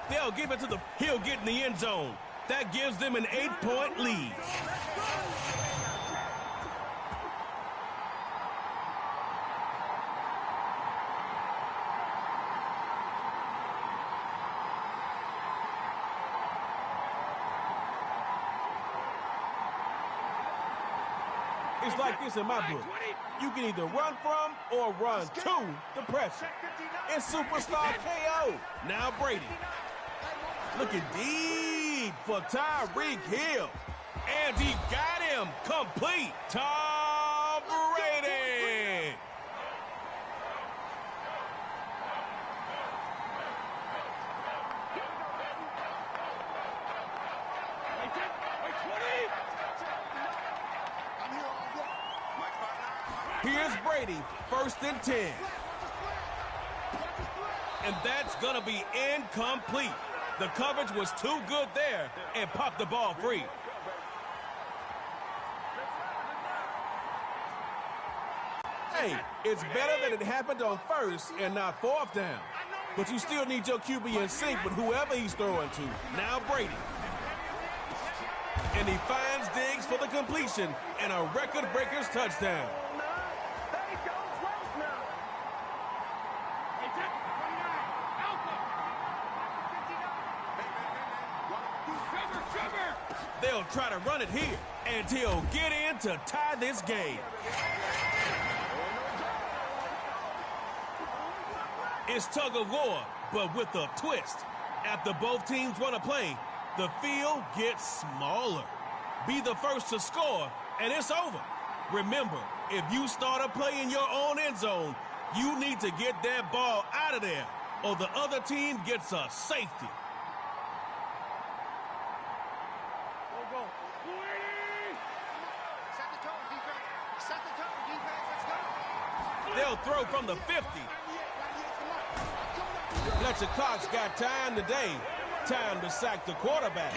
They'll give it to he'll get in the end zone. That gives them an 8-point lead. It's like this in my book. You can either run from or run to the pressure. It's superstar KO. Now Brady. Looking deep for Tyreek Hill. And he got him complete. Tom Brady. Here's Brady, 1st and 10. And that's going to be incomplete. The coverage was too good there and popped the ball free. Hey, it's better that it happened on 1st and not 4th down. But you still need your QB in sync with whoever he's throwing to. Now Brady. And he finds Diggs for the completion and a record breaker's touchdown. They'll try to run it here, and he'll get in to tie this game. It's tug of war, but with a twist. After both teams want to play, the field gets smaller. Be the first to score, and it's over. Remember, If you start a play in your own end zone, you need to get that ball out of there, or the other team gets a safety. Go. Set the tone, defense. Set the tone, defense. Let's go. They'll throw from the 50. Fletcher Cox got time today. Time to sack the quarterback.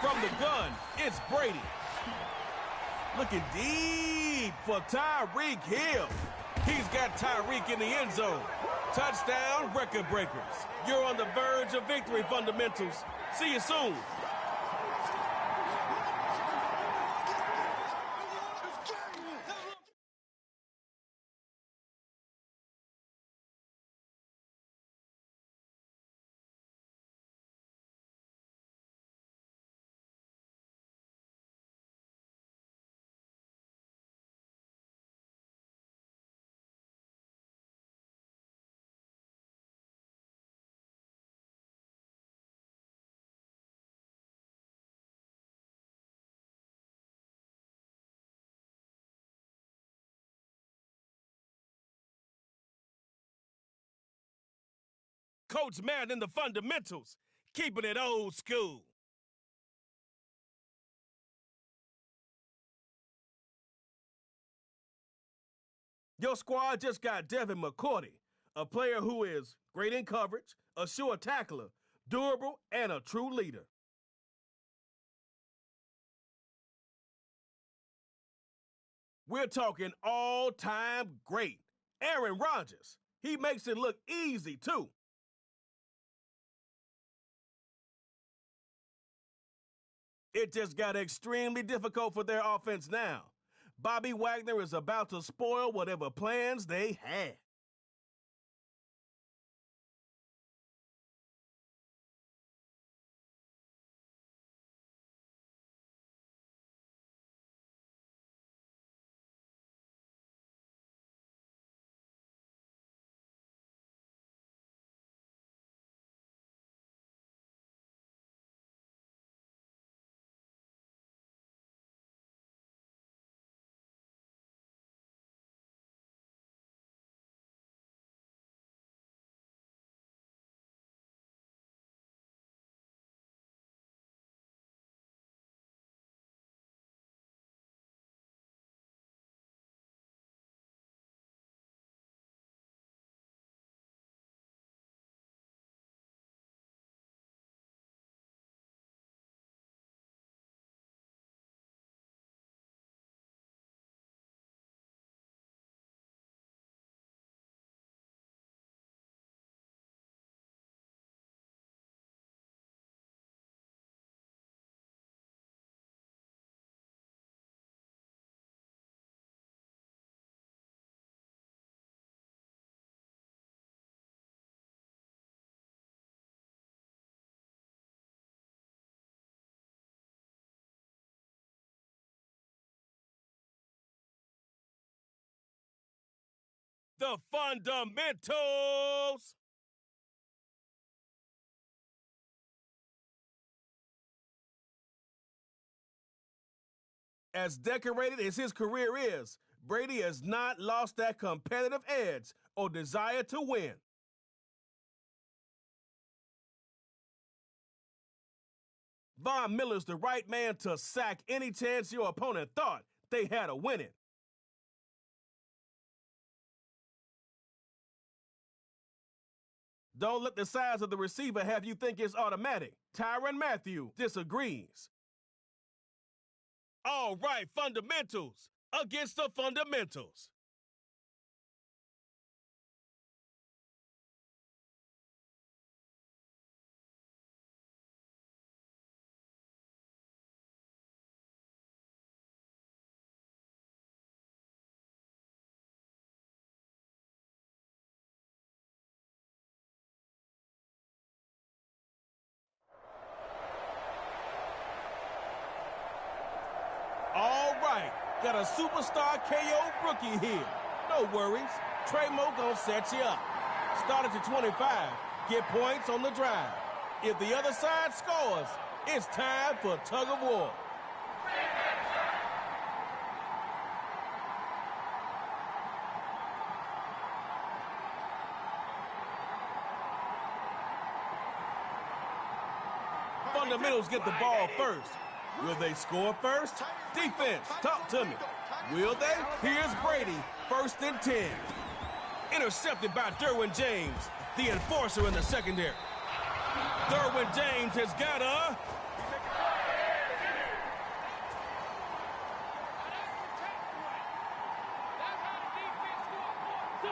From the gun, it's Brady. Looking deep for Tyreek Hill. He's got Tyreek in the end zone. Touchdown, record breakers. You're on the verge of victory, fundamentals. See you soon. Coach Madden, the fundamentals, keeping it old school. Your squad just got Devin McCourty, a player who is great in coverage, a sure tackler, durable, and a true leader. We're talking all-time great. Aaron Rodgers. He makes it look easy, too. It just got extremely difficult for their offense now. Bobby Wagner is about to spoil whatever plans they had. The fundamentals. As decorated as his career is, Brady has not lost that competitive edge or desire to win. Von Miller's the right man to sack any chance your opponent thought they had of winning. Don't let the size of the receiver have you think it's automatic. Tyrann Mathieu disagrees. All right, fundamentals against the fundamentals. All right, got a superstar KO rookie here. No worries, Trey Mo gonna set you up. Start at the 25. Get points on the drive. If the other side scores, it's time for tug of war. Fundamentals get the ball first. Will they score first? Defense, talk to me. Will they? Here's Brady, 1st and 10. Intercepted by Derwin James, the enforcer in the secondary. Derwin James has got a...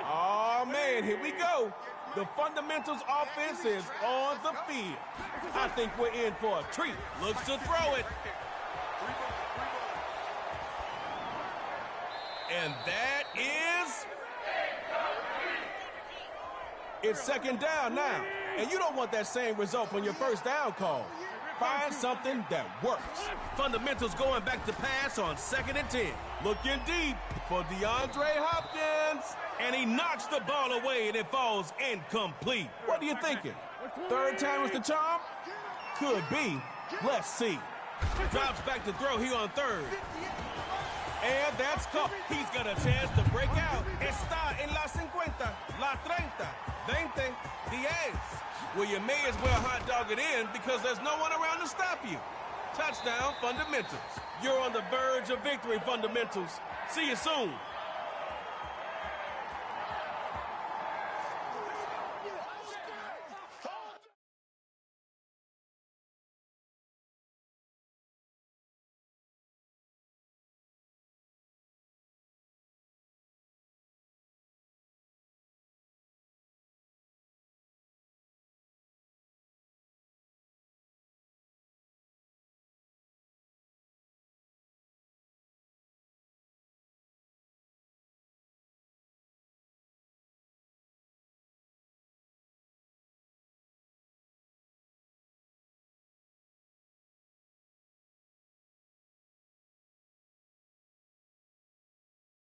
Oh, man, here we go. The fundamentals offense is on the field. I think we're in for a treat. Looks to throw it. And that is... It's 2nd down now. And you don't want that same result on your 1st down call. Find something that works. Fundamentals going back to pass on 2nd and 10. Looking deep for DeAndre Hopkins. And he knocks the ball away and it falls incomplete. What are you thinking? 3rd time was the charm? Could be. Let's see. Drops back to throw here on 3rd. And that's caught. He's got a chance to break out. Está en la 50, la 30, 20, 10. Well, you may as well hot dog it in because there's no one around to stop you. Touchdown, Fundamentals. You're on the verge of victory, Fundamentals. See you soon.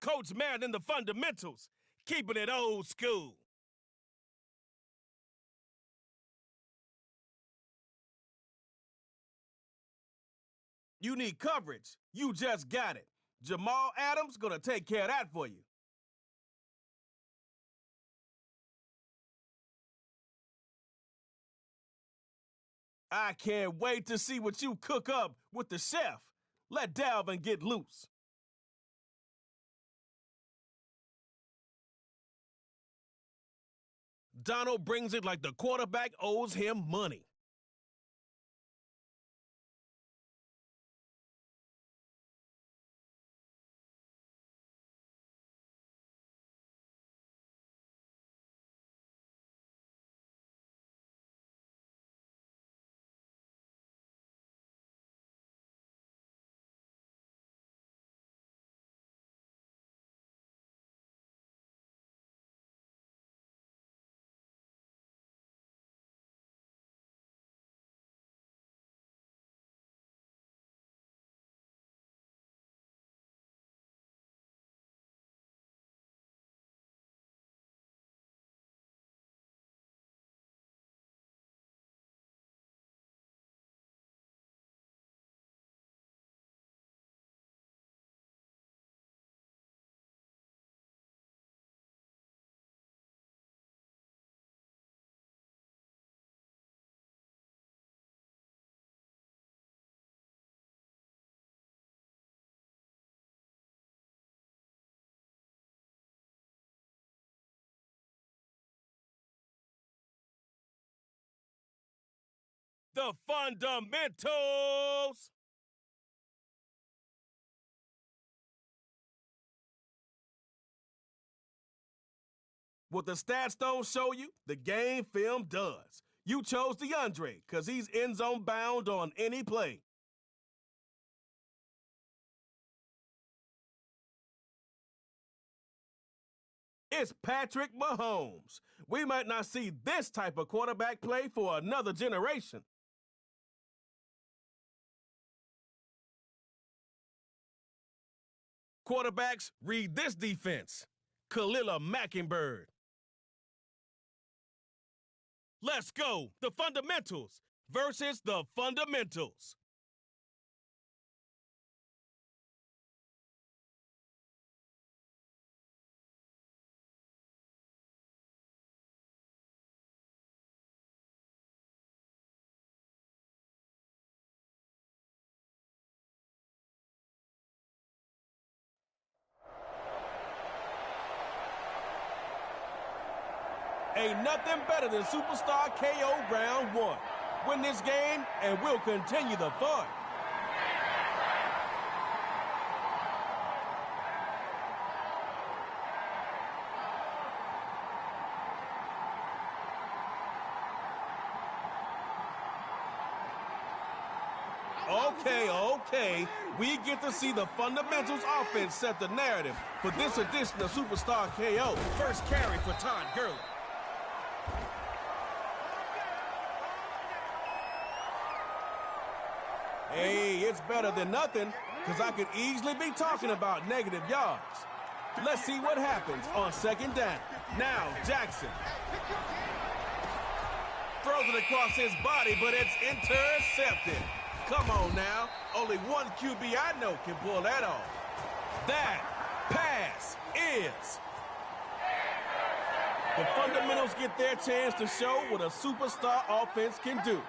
Coach Madden, the Fundamentals, keeping it old school. You need coverage. You just got it. Jamal Adams gonna take care of that for you. I can't wait to see what you cook up with the chef. Let Dalvin get loose. Donald brings it like the quarterback owes him money. The Fundamentals! What the stats don't show you, the game film does. You chose DeAndre because he's end zone bound on any play. It's Patrick Mahomes. We might not see this type of quarterback play for another generation. Quarterbacks, read this defense. Khalil Mackenberg. Let's go. The fundamentals versus the fundamentals. Ain't nothing better than Superstar KO Round 1. Win this game, and we'll continue the fun. Okay. We get to see the fundamentals offense set the narrative for this edition of Superstar KO. First carry for Todd Gurley. Hey, it's better than nothing, because I could easily be talking about negative yards. Let's see what happens on second down. Now, Jackson. Throws it across his body, but it's intercepted. Come on now. Only one QB I know can pull that off. That pass is. The fundamentals get their chance to show what a superstar offense can do.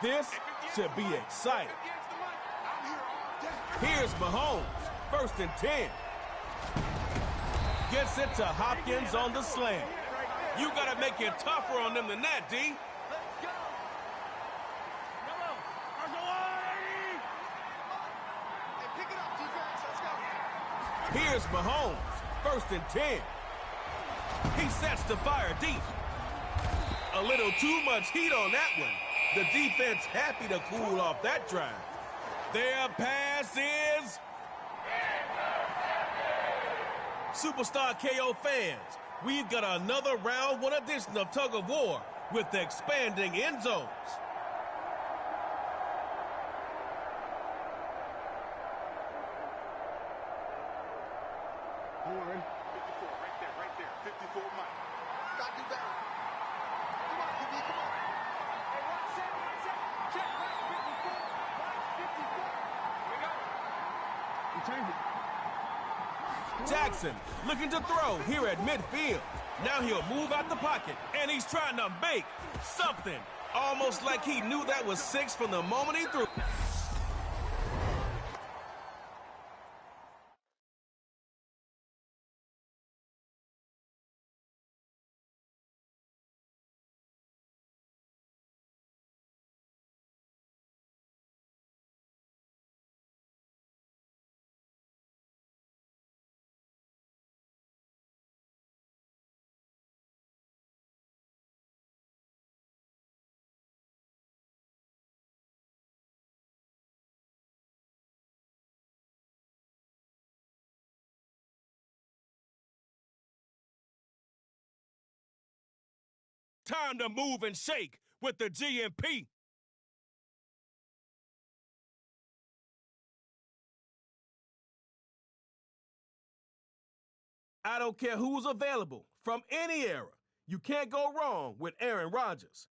This should be exciting. Here's Mahomes, 1st and 10. Gets it to Hopkins on the slant. You gotta make it tougher on them than that, D. Here's Mahomes, 1st and 10. He sets to fire deep. A little too much heat on that one. The defense happy to cool off that drive. Their pass is... Superstar KO fans, we've got another round 1 edition of Tug of War with expanding end zones. Warren. 54, right there. 54, Mike. Gotta do better. Come on, QB, come on. Hey, one set. Check, right, 54. Right, 54. Here we go. You turned it. Jackson looking to throw here at midfield. Now he'll move out the pocket, and he's trying to make something. Almost like he knew that was 6 from the moment he threw. Time to move and shake with the GMP. I don't care who's available from any era. You can't go wrong with Aaron Rodgers.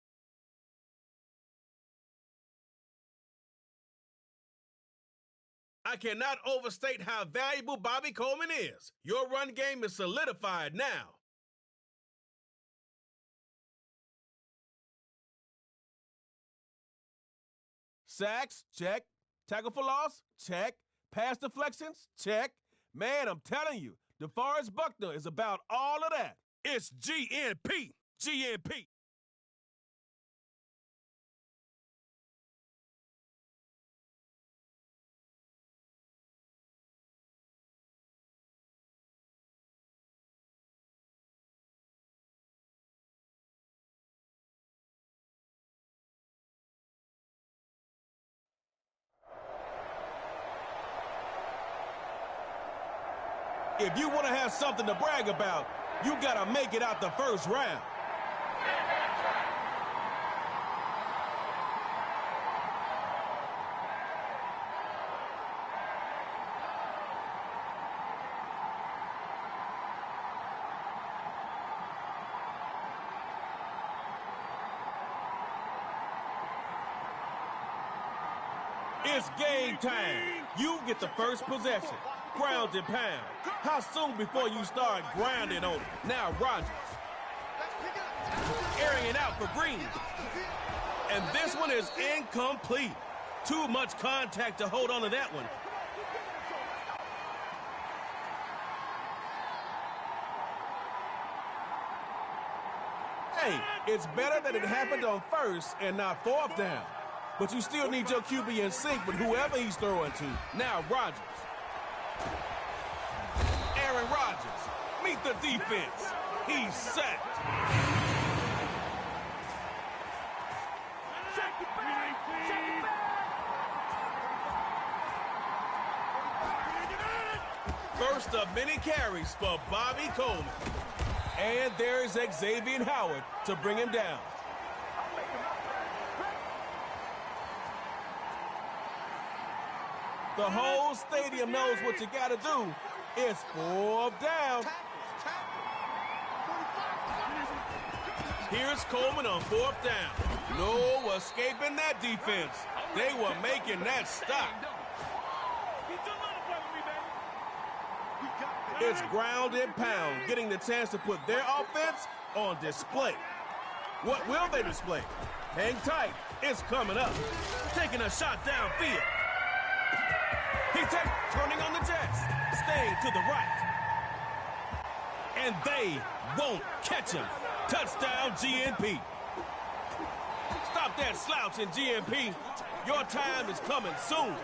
I cannot overstate how valuable Bobby Coleman is. Your run game is solidified now. Sacks, check. Tackle for loss, check. Pass deflections, check. Man, I'm telling you, DeForest Buckner is about all of that. It's GNP. GNP. If you want to have something to brag about, you got to make it out the first round. It's game time. You get the first possession. Ground and pound. How soon before you start grounding on it? Now Rodgers. Airing it out for Green. And this one is incomplete. Too much contact to hold on to that one. Hey, it's better that it happened on first and not fourth down. But you still need your QB in sync with whoever he's throwing to. Now Rodgers. Aaron Rodgers. Meet the defense. He's sacked. First of many carries for Bobby Coleman. And there's Xavier Howard to bring him down. The whole stadium knows what you got to do. It's 4th down. Here's Coleman on 4th down. No escaping that defense. They were making that stop. It's ground and pound, getting the chance to put their offense on display. What will they display? Hang tight. It's coming up. Taking a shot downfield. Turning on the Jets. Staying to the right. And they won't catch him. Touchdown, GNP. Stop that slouch in GNP. Your time is coming soon.